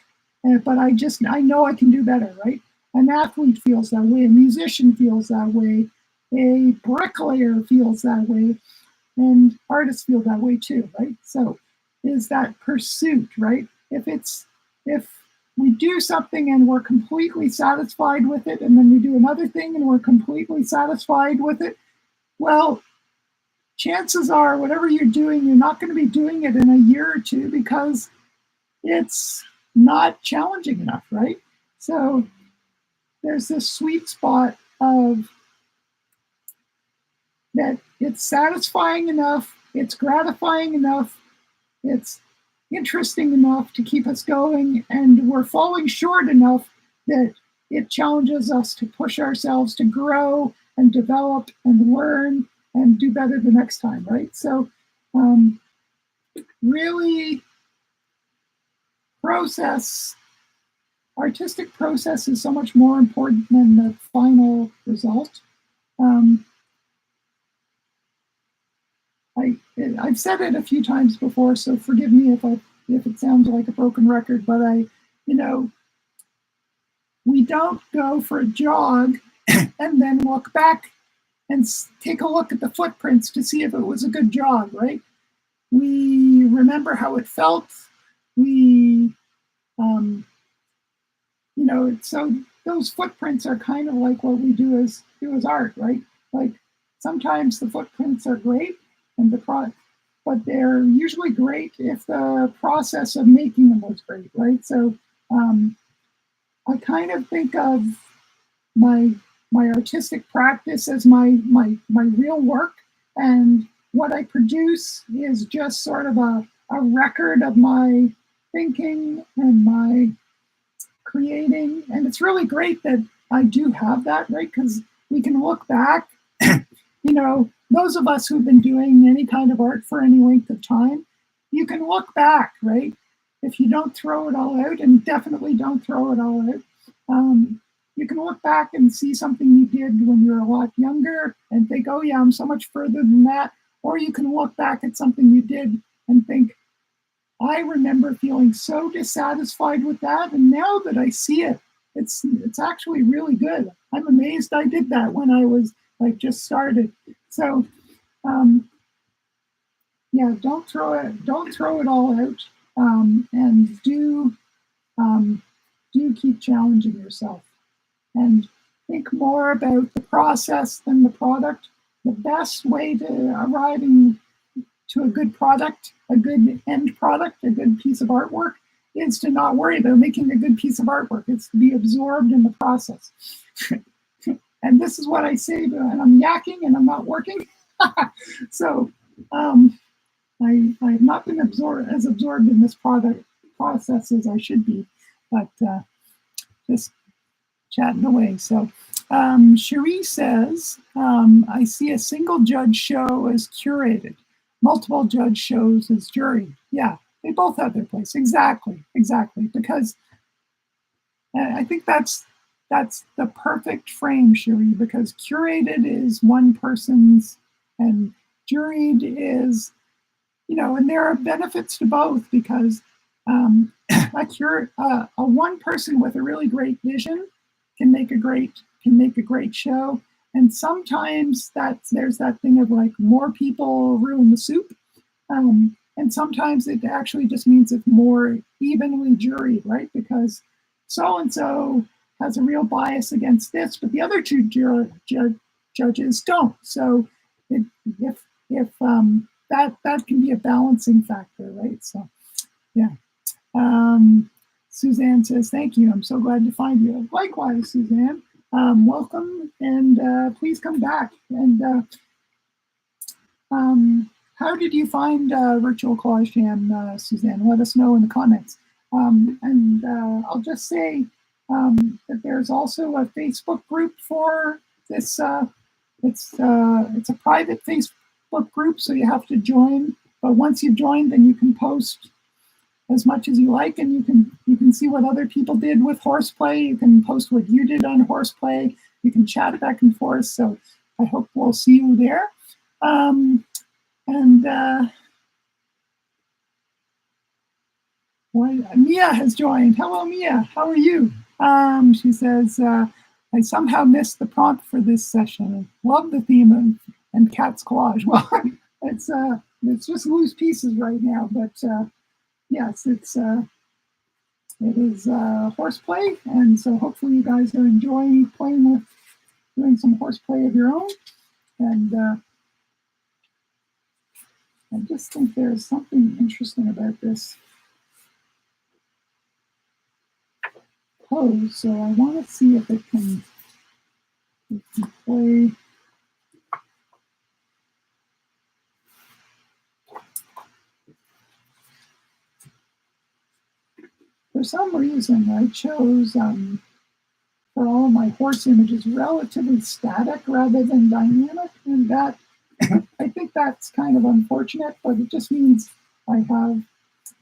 but I know I can do better, right? An athlete feels that way, a musician feels that way, a bricklayer feels that way, and artists feel that way too, right? So is that pursuit, right? If we do something and we're completely satisfied with it, and then we do another thing and we're completely satisfied with it, well, chances are whatever you're doing, you're not going to be doing it in a year or two because it's not challenging enough, right? So there's this sweet spot of that it's satisfying enough, it's gratifying enough, it's interesting enough to keep us going, and we're falling short enough that it challenges us to push ourselves to grow and develop and learn and do better the next time, right? So really artistic process is so much more important than the final result. I've said it a few times before, so forgive me if it sounds like a broken record, but we don't go for a jog and then look back and take a look at the footprints to see if it was a good jog, right? We remember how it felt. So those footprints are kind of like what we do as art, right? Like sometimes the footprints are great, but they're usually great if the process of making them was great, right? So I kind of think of my artistic practice as my real work, and what I produce is just sort of a record of my thinking and my creating. And it's really great that I do have that, right? Because we can look back, those of us who've been doing any kind of art for any length of time, you can look back, right? If you don't throw it all out, and definitely don't throw it all out, you can look back and see something you did when you were a lot younger and think, oh yeah, I'm so much further than that. Or you can look back at something you did and think, I remember feeling so dissatisfied with that, and now that I see it, it's actually really good. I'm amazed I did that when I was like just started. So yeah, don't throw it all out, and do keep challenging yourself and think more about the process than the product. The best way to arriving to a good product, a good end product, a good piece of artwork, is to not worry about making a good piece of artwork. It's to be absorbed in the process. And this is what I say, and I'm yakking and I'm not working. So I've not been as absorbed in this product process as I should be, but just chatting away. So Cherie says, I see a single judge show as curated, multiple judge shows as jury. Yeah, they both have their place. Exactly. Because I think that's the perfect frame, Cherie, because curated is one person's and juried is, and there are benefits to both, because a one person with a really great vision can make a great show. And sometimes there's that thing of like more people ruin the soup. And sometimes it actually just means it's more evenly juried, right? Because so-and-so has a real bias against this, but the other two judges don't. So if that can be a balancing factor, right? So yeah. Suzanne says, thank you. I'm so glad to find you. Likewise, Suzanne. Welcome, and please come back. And how did you find Virtual Collage Jam, Suzanne? Let us know in the comments. And I'll just say that there's also a Facebook group for this. It's a private Facebook group, so you have to join. But once you've joined, then you can post as much as you like, and you can see what other people did with Horseplay. You can post what you did on Horseplay. You can chat back and forth. So I hope we'll see you there. Mia has joined. Hello, Mia. How are you? She says, I somehow missed the prompt for this session. Love the theme and Cat's Collage. Well, it's just loose pieces right now, but yes, it is Horseplay, and so hopefully you guys are enjoying doing some Horseplay of your own. And I just think there's something interesting about this pose, so I want to see if it can play. For some reason, I chose for all my horse images relatively static rather than dynamic, and that I think that's kind of unfortunate, but it just means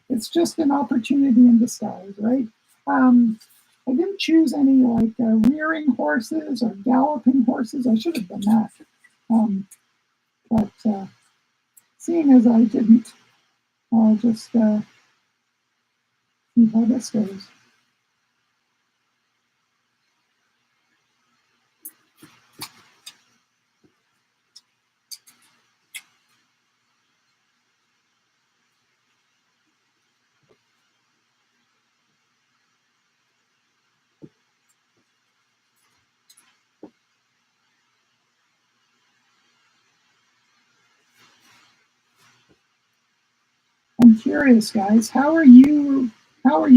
it's just an opportunity in disguise, right? I didn't choose any like rearing horses or galloping horses. I should have done that. But seeing as I didn't, I'll just see how this goes. I'm curious, guys. How are you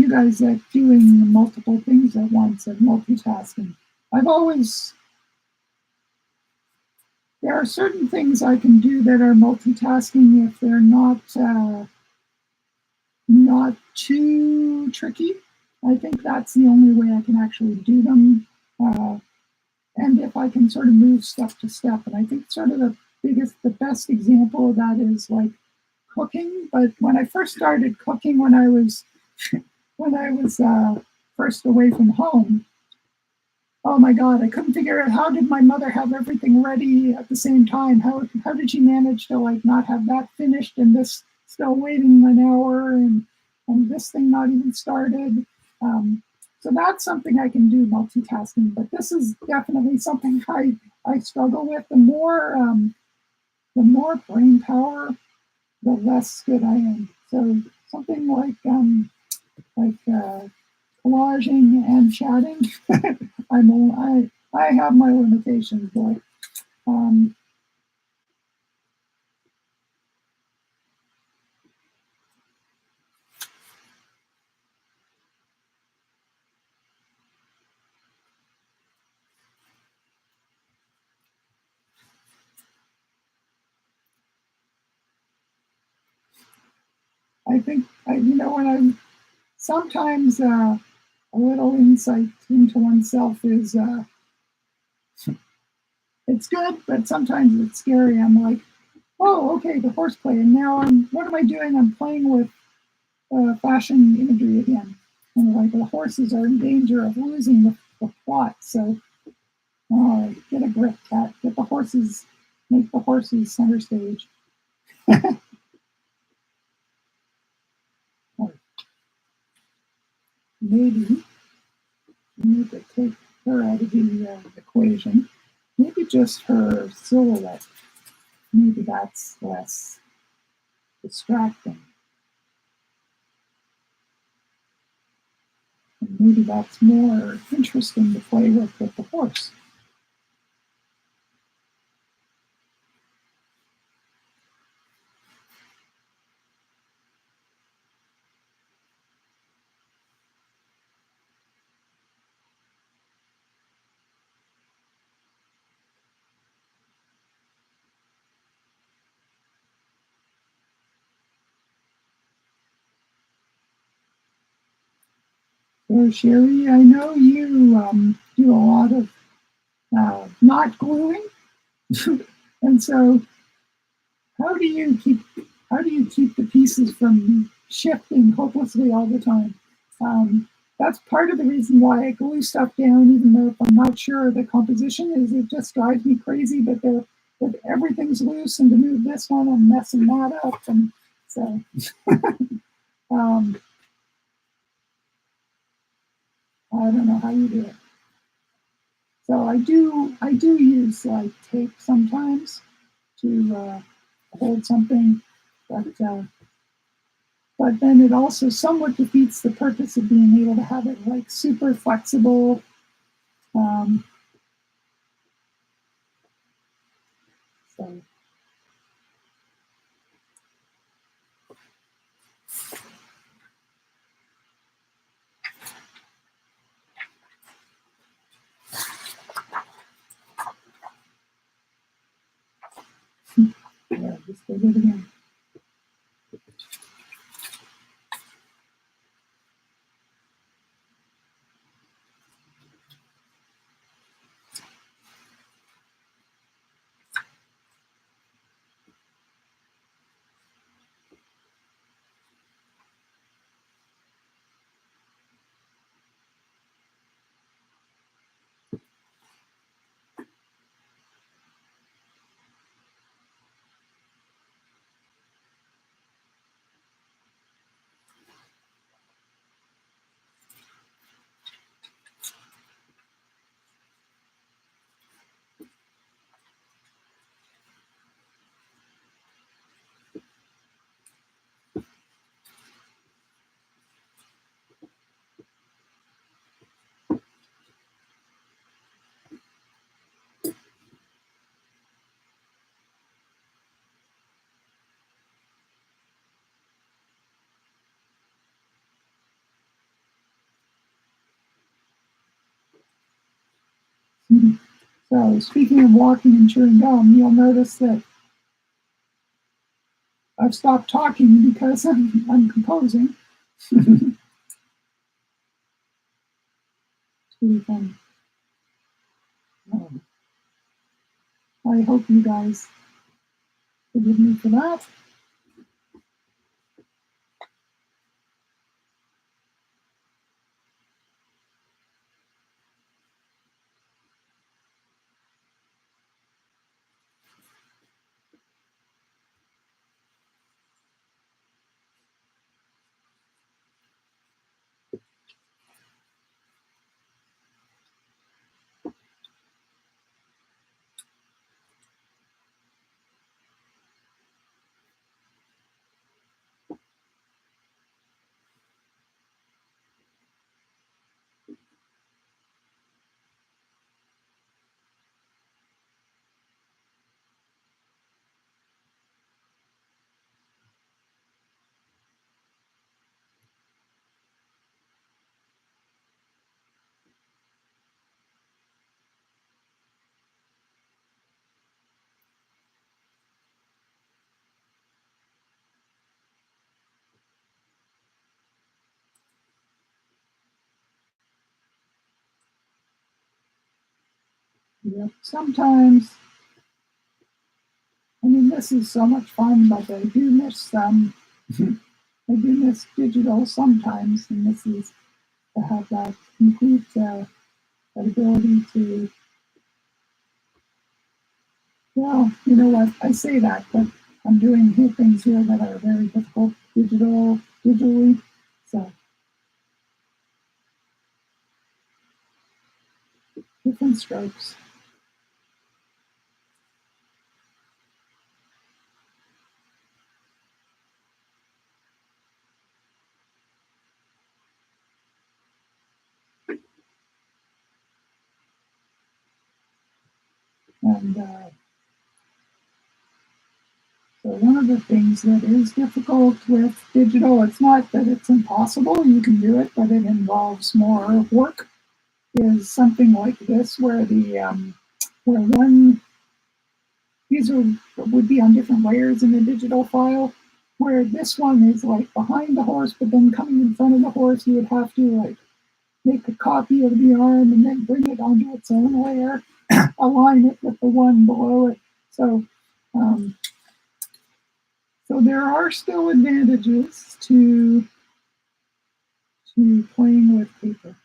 guys at doing multiple things at once, at multitasking? There are certain things I can do that are multitasking if they're not too tricky. I think that's the only way I can actually do them. And if I can sort of move step to step. And I think sort of the best example of that is like cooking. But when I first started cooking, when I was first away from home, oh my God, I couldn't figure out how did my mother have everything ready at the same time? How did she manage to like not have that finished and this still waiting an hour and this thing not even started? So that's something I can do, multitasking, but this is definitely something I struggle with. The more brain power, the less good I am. So something like collaging and chatting, I have my limitations, but um, I think when I'm sometimes a little insight into oneself is it's good, but sometimes it's scary. I'm like, oh, okay, the horseplay, and now what am I doing? I'm playing with fashion imagery again, and like the horses are in danger of losing the plot. So get a grip, cat. Get the horses, make the horses center stage. Or maybe we need to take her out of the equation. Maybe just her silhouette. Maybe that's less distracting. And maybe that's more interesting to play with the horse. So Sherry, I know you do a lot of not gluing, and so how do you keep the pieces from shifting hopelessly all the time? That's part of the reason why I glue stuff down, even though if I'm not sure the composition is, it just drives me crazy that everything's loose, and to move this one, I'm messing that up, and so um, I don't know how you do it. So I do use like tape sometimes to hold something, but then it also somewhat defeats the purpose of being able to have it like super flexible. Um, so yeah, just did it again. So speaking of walking and chewing gum, you'll notice that I've stopped talking because I'm composing. It's really fun. Um, I hope you guys forgive me for that. Yep. Sometimes, I mean, this is so much fun, but I do miss I do miss digital sometimes, and this is to have that complete that ability to, well, you know what, I say that, but I'm doing things here that are very difficult digitally. So different strokes. And so one of the things that is difficult with digital, it's not that it's impossible, you can do it, but it involves more work, is something like this, where where one, these would be on different layers in the digital file, where this one is like behind the horse, but then coming in front of the horse, you would have to like make a copy of the arm and then bring it onto its own layer, align it with the one below it. So, um, so there are still advantages to playing with paper.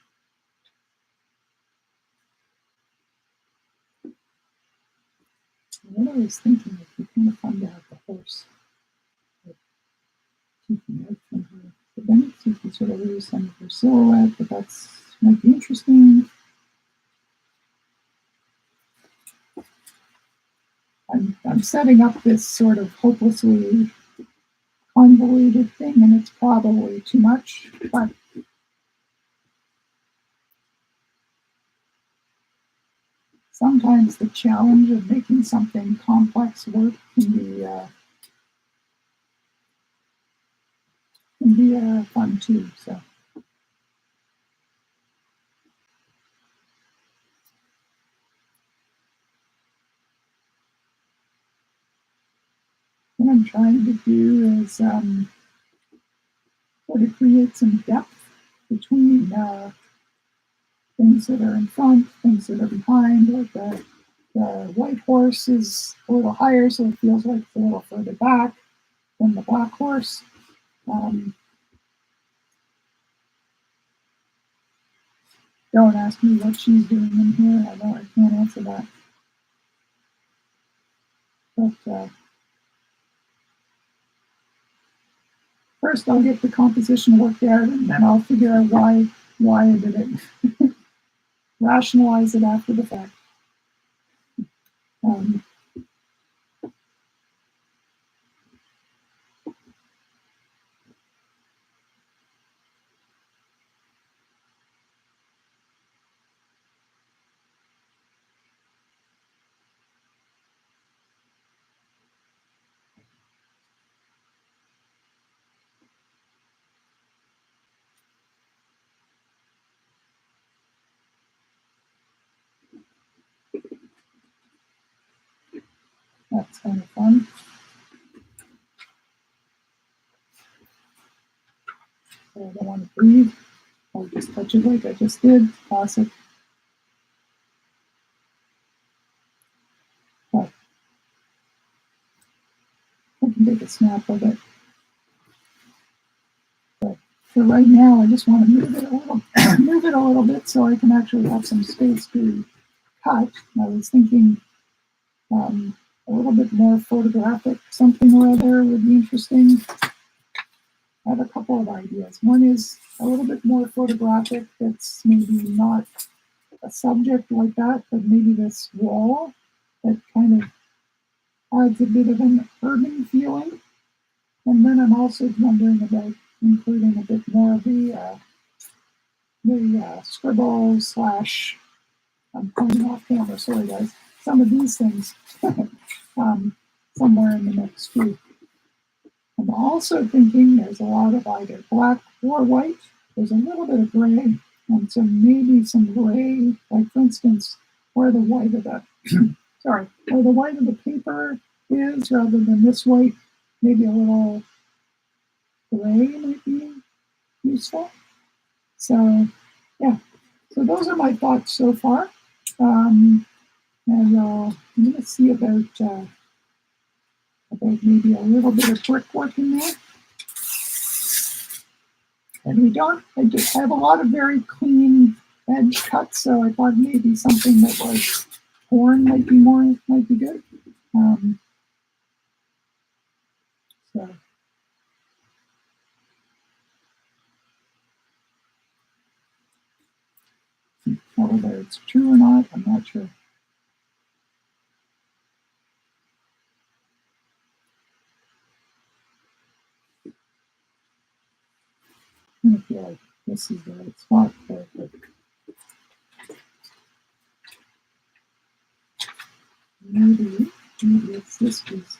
What I was thinking, it'd be kind of fun to have the horse like, peeking out from her. But then you can sort of lose some of her silhouette, but that's might be interesting. I'm setting up this sort of hopelessly convoluted thing, and it's probably too much, but sometimes the challenge of making something complex work can be fun too. So, what I'm trying to do is sort of create some depth between things that are in front, things that are behind. Like the white horse is a little higher, so it feels like it's a little further back than the black horse. Um, don't ask me what she's doing in here. I know I can't answer that. But first, I'll get the composition worked out, and then I'll figure out why I did it. Rationalize it after the fact. Um, that's kind of fun. So I don't want to breathe. I'll just touch it like I just did. Classic. But I can take a snap of it. But for right now, I just want to move it a little, move it a little bit so I can actually have some space to cut. I was thinking a little bit more photographic, something or other would be interesting. I have a couple of ideas. One is a little bit more photographic, that's maybe not a subject like that, but maybe this wall that kind of adds a bit of an urban feeling. And then I'm also wondering about including a bit more of the scribble slash, I'm coming off camera, sorry guys, some of these things somewhere in the mix too. I'm also thinking there's a lot of either black or white. There's a little bit of gray, and so maybe some gray, like for instance, where the white of the where the white of the paper is, rather than this white, maybe a little gray might be useful. So yeah, so those are my thoughts so far. And I'm going to see about maybe a little bit of brickwork in there. And I just have a lot of very clean edge cuts, so I thought maybe something that was torn might be good. So whether it's true or not, I'm not sure. I feel like this is the right spot for it. But maybe it's this piece.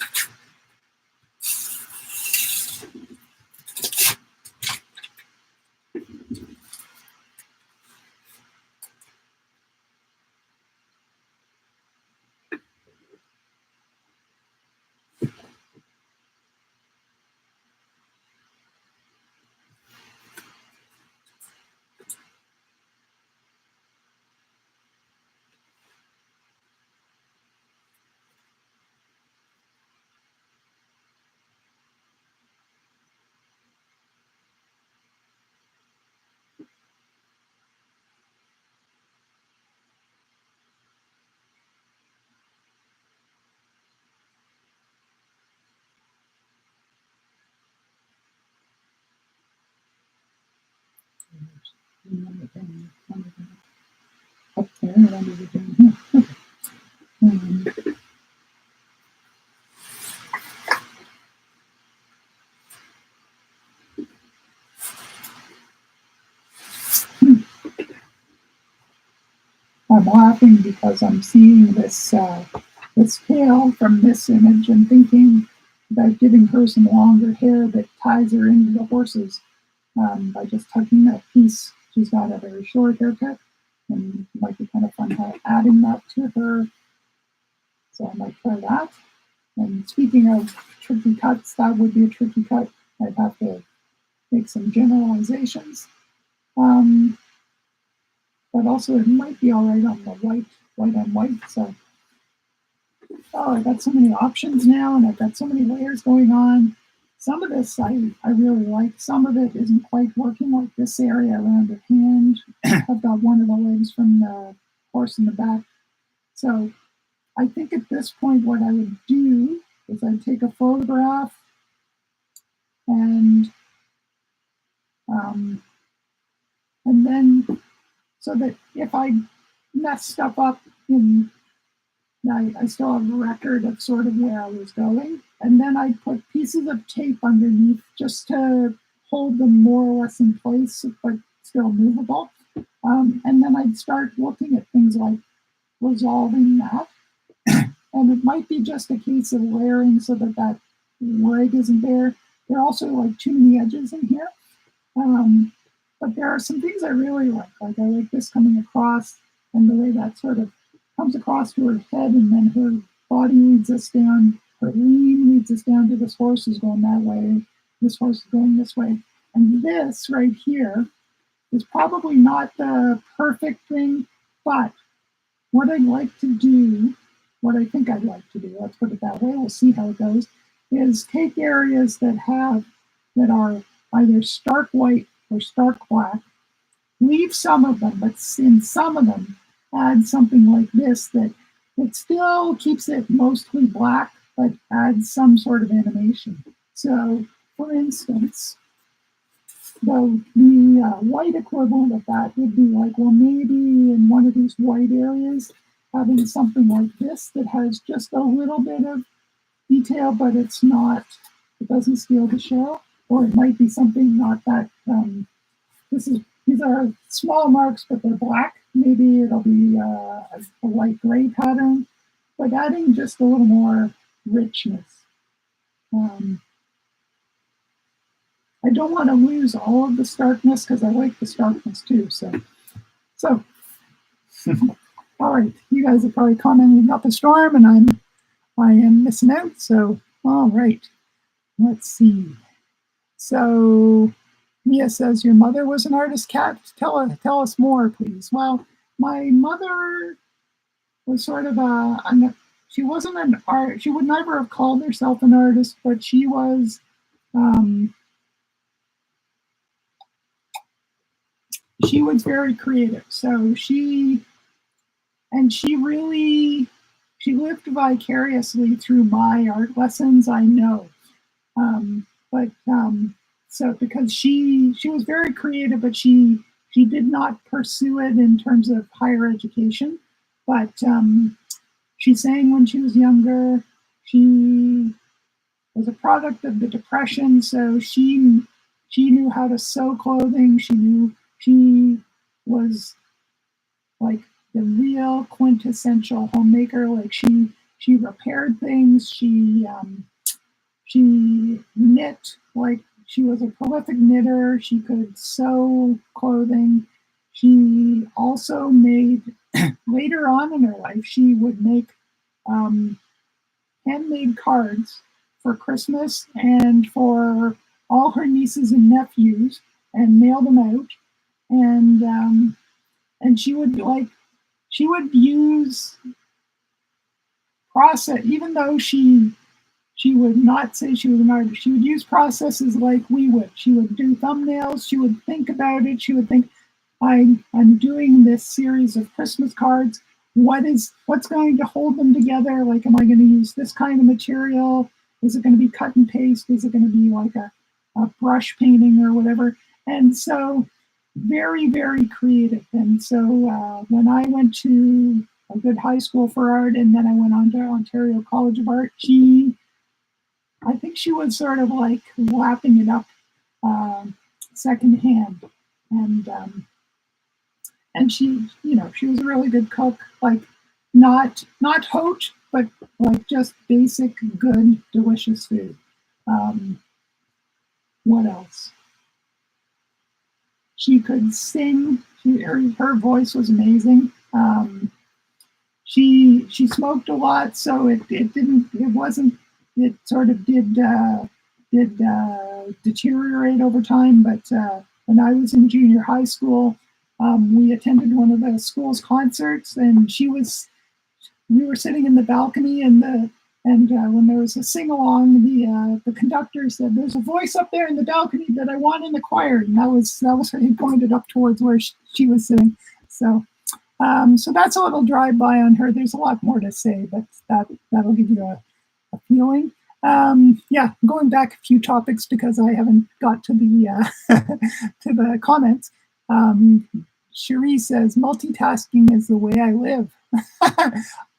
Up there and under the down here. I'm laughing because I'm seeing this tail from this image and thinking about giving her some longer hair that ties her into the horses by just tucking that piece. She's got a very short haircut, and it might be kind of fun adding that to her. So I might try that. And speaking of tricky cuts, that would be a tricky cut. I'd have to make some generalizations. But also it might be all right on the white on white. So, I've got so many options now, and I've got so many layers going on. Some of this I really like. Some of it isn't quite working, like this area around her hand. I've got one of the legs from the horse in the back. So I think at this point what I would do is I'd take a photograph and then so that if I mess stuff up I still have a record of sort of where I was going. And then I'd put pieces of tape underneath just to hold them more or less in place, but still movable. And then I'd start looking at things like resolving that. And it might be just a case of layering so that leg isn't there. There are also like too many edges in here. But there are some things I really like. Like I like this coming across and the way that sort of comes across to her head, and then her body leads us down, her lean leads us down to this horse is going that way, this horse is going this way. And this right here is probably not the perfect thing, but what I'd like to do, what I think I'd like to do, let's put it that way, we'll see how it goes, is take areas that are either stark white or stark black, leave some of them, but in some of them, add something like this that still keeps it mostly black, but adds some sort of animation. So, for instance, the white equivalent of that would be like, well, maybe in one of these white areas, having something like this that has just a little bit of detail, but it doesn't steal the show. Or it might be something not that, these are small marks, but they're black. Maybe it'll be a light gray pattern, but adding just a little more richness. I don't want to lose all of the starkness because I like the starkness too. So all right, you guys are probably commenting about the storm, and I am missing out. So all right, let's see. So Mia says, your mother was an artist, Kat. Tell us more, please. Well, my mother was sort of she wasn't an art. She would never have called herself an artist, but she was. She was very creative. So she really lived vicariously through my art lessons. I know, but so because she was very creative, but she did not pursue it in terms of higher education. But she sang when she was younger. She was a product of the Depression, so she knew how to sew clothing. She was like the real quintessential homemaker. Like she repaired things. She knit. Like she was a prolific knitter. She could sew clothing. She also made later on in her life. She would make um, handmade cards for Christmas and for all her nieces and nephews, and mail them out. And she would use process, even though she would not say she was an artist. She would use processes like we would. She would do thumbnails. She would think about it. She would think, I'm doing this series of Christmas cards. What's going to hold them together? Like, am I going to use this kind of material? Is it going to be cut and paste? Is it going to be like a brush painting or whatever? And so very, very creative. And so when I went to a good high school for art, and then I went on to Ontario College of Art, I think she was sort of like lapping it up secondhand. And she, she was a really good cook, like not haute, but like just basic, good, delicious food. What else? She could sing. Her voice was amazing. She smoked a lot, so it sort of did deteriorate over time. But when I was in junior high school, we attended one of the school's concerts, and we were sitting in the balcony, and when there was a sing along, the conductor said, "There's a voice up there in the balcony that I want in the choir," and that was he pointed up towards where she was sitting. So that's a little drive-by on her. There's a lot more to say, but that'll give you a feeling. Yeah, going back a few topics because I haven't got to the to the comments. Cherie says, multitasking is the way I live.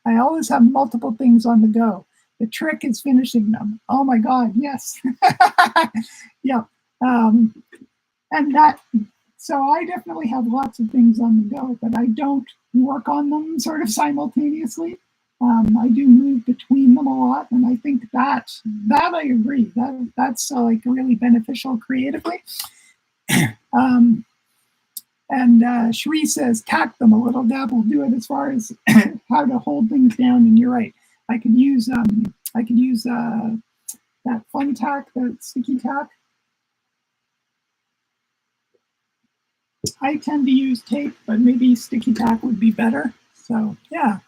I always have multiple things on the go. The trick is finishing them. Oh my God, yes. Yeah. So I definitely have lots of things on the go, but I don't work on them sort of simultaneously. I do move between them a lot, and I think that I agree. That's like really beneficial creatively. And Cherie says, tack them a little. Dab will do it as far as how to hold things down. And you're right. I could use that fun tack, that sticky tack. I tend to use tape, but maybe sticky tack would be better. So yeah.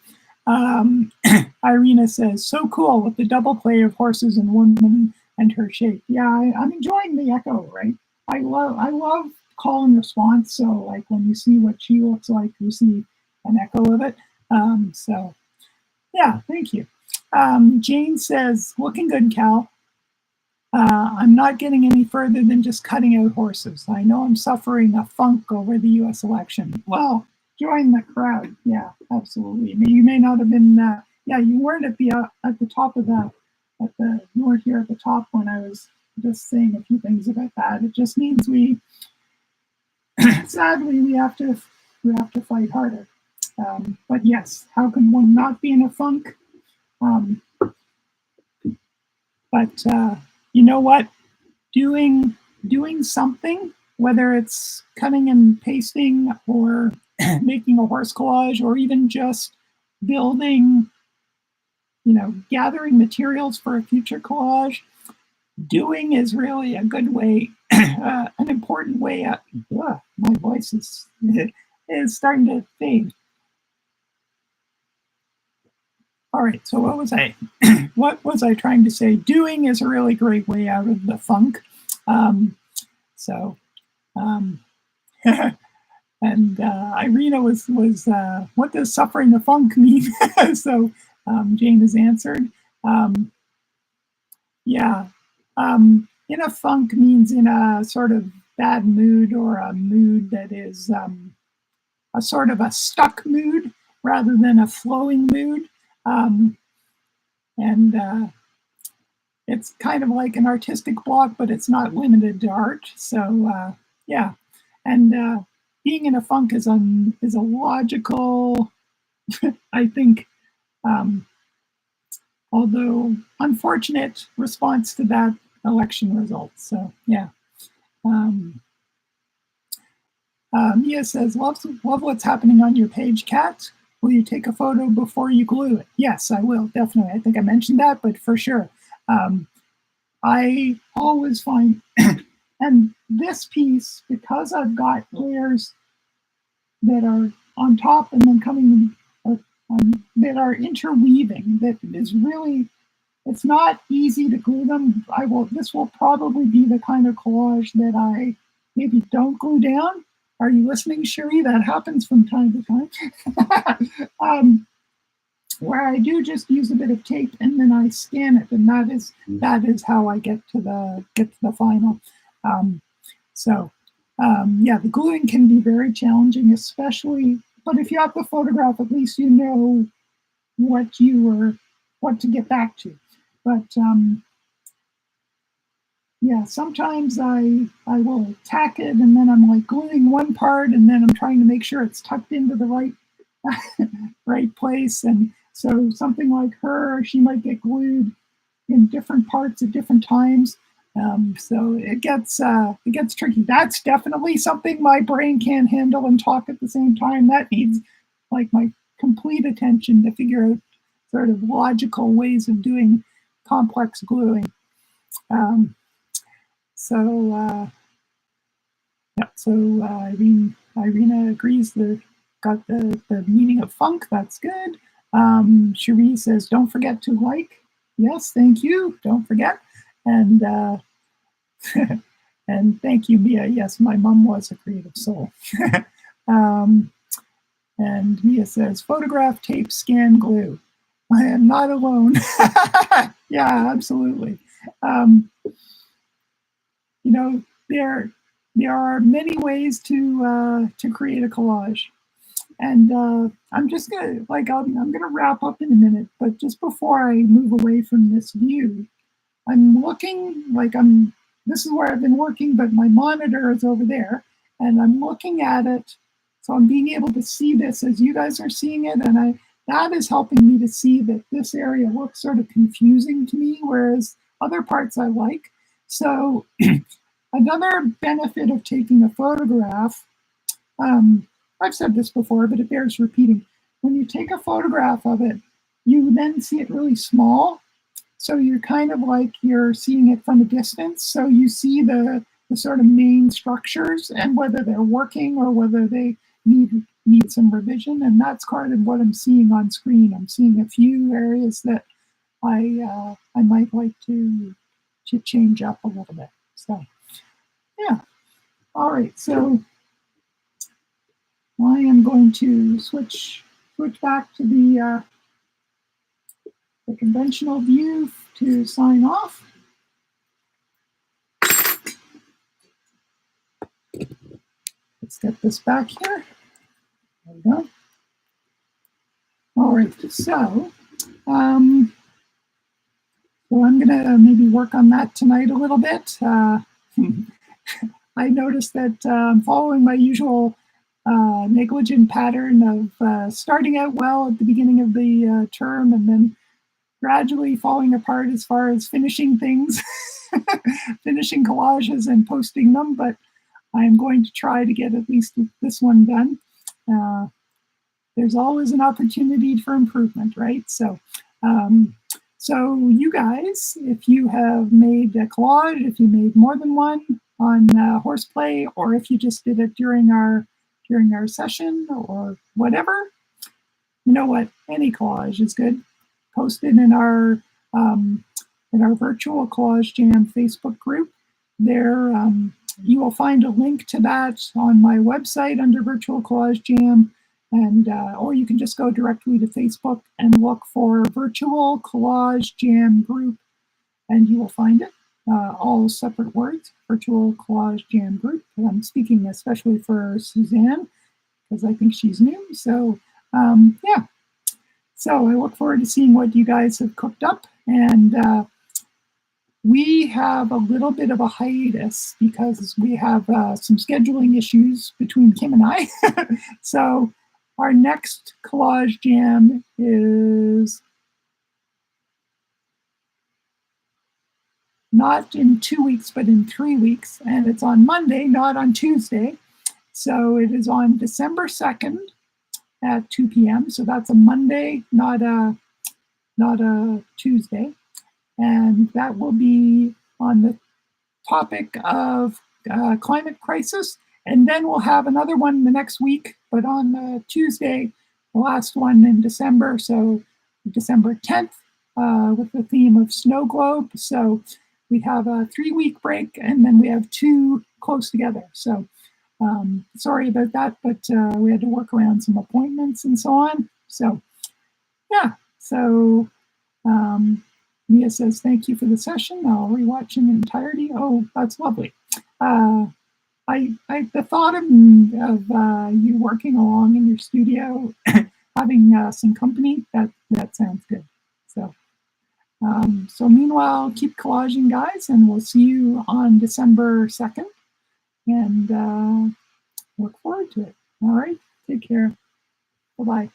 Irina says, so cool with the double play of horses and women and her shape. Yeah, I'm enjoying the echo, right? I love call and response. So like when you see what she looks like, you see an echo of it. So yeah, thank you. Jane says, looking good, Cal. I'm not getting any further than just cutting out horses. I know I'm suffering a funk over the US election. Well, join the crowd. Yeah, absolutely. You may not have been, you weren't at the top of you weren't here at the top when I was just saying a few things about that. It just means sadly, we have to fight harder. But yes, how can one not be in a funk? But you know what? Doing something, whether it's cutting and pasting or making a horse collage, or even just building, gathering materials for a future collage, doing is really a good way, an important way. My voice is starting to fade. All right, so what was I what was I trying to say? Doing is a really great way out of the funk. So um, and Irina was what does suffering the funk mean? So Jane has answered. Yeah, in a funk means in a sort of bad mood or a mood that is a sort of a stuck mood rather than a flowing mood. Um, and it's kind of like an artistic block, but it's not limited to art. So yeah, and being in a funk is a logical, I think, um, although unfortunate response to that election result. So yeah. Mia says, love what's happening on your page, Kat. Will you take a photo before you glue it? Yes, I will, definitely. I think I mentioned that, but for sure. I always find, and this piece, because I've got layers that are on top and then coming, that are interweaving, that is really, it's not easy to glue them. This will probably be the kind of collage that I maybe don't glue down. Are you listening, Cherie? That happens from time to time. Where I do just use a bit of tape and then I scan it, and that is how I get to the final. Yeah, the gluing can be very challenging, especially. But if you have the photograph, at least you know what to get back to. But yeah, sometimes I will tack it and then I'm like gluing one part and then I'm trying to make sure it's tucked into the right place. And so something like her, she might get glued in different parts at different times. So it gets tricky. That's definitely something my brain can't handle and talk at the same time. That needs like my complete attention to figure out sort of logical ways of doing complex gluing. Irina agrees that got the meaning of funk. That's good. Cherie says, don't forget to like. Yes, thank you. Don't forget. And and thank you, Mia. Yes, my mom was a creative soul. And Mia says, photograph, tape, scan, glue. I am not alone. Yeah, absolutely. There are many ways to create a collage, and I'm just gonna I'm gonna wrap up in a minute. But just before I move away from this view, I'm looking this is where I've been working, but my monitor is over there, and I'm looking at it, so I'm being able to see this as you guys are seeing it, and that is helping me to see that this area looks sort of confusing to me, whereas other parts I like. So another benefit of taking a photograph, I've said this before, but it bears repeating. When you take a photograph of it, you then see it really small. So you're kind of like you're seeing it from a distance. So you see the sort of main structures and whether they're working or whether they need some revision. And that's kind of what I'm seeing on screen. I'm seeing a few areas that I might like to change up a little bit. So yeah. All right. So I am going to switch back to the conventional view to sign off. Let's get this back here. There we go. All right, so I'm going to maybe work on that tonight a little bit. I noticed that I'm following my usual negligent pattern of starting out well at the beginning of the term and then gradually falling apart as far as finishing things, finishing collages and posting them, but I'm going to try to get at least this one done. There's always an opportunity for improvement, right? So you guys, if you have made a collage, if you made more than one on Horseplay, or if you just did it during our session or whatever, you know what? Any collage is good. posted in our virtual Collage Jam Facebook group. There, you will find a link to that on my website under Virtual Collage Jam, and or you can just go directly to Facebook and look for Virtual Collage Jam Group, and you will find it. All separate words, Virtual Collage Jam Group. I'm speaking especially for Suzanne because I think she's new. So yeah, so I look forward to seeing what you guys have cooked up, and we have a little bit of a hiatus because we have some scheduling issues between Kim and I. So our next Collage Jam is not in 2 weeks, but in 3 weeks. And it's on Monday, not on Tuesday. So it is on December 2nd at 2 p.m. So that's a Monday, not a Tuesday. And that will be on the topic of climate crisis. And then we'll have another one the next week, but on Tuesday, the last one in December, so December 10th, with the theme of snow globe. So we have a 3-week break, and then we have 2 close together. So sorry about that, but we had to work around some appointments and so on. So yeah, so Mia says, thank you for the session. I'll rewatch in entirety. Oh, that's lovely. The thought of you working along in your studio, having some company, that sounds good. So, so meanwhile, keep collaging, guys, and we'll see you on December 2nd. And look forward to it. All right, take care. Bye-bye.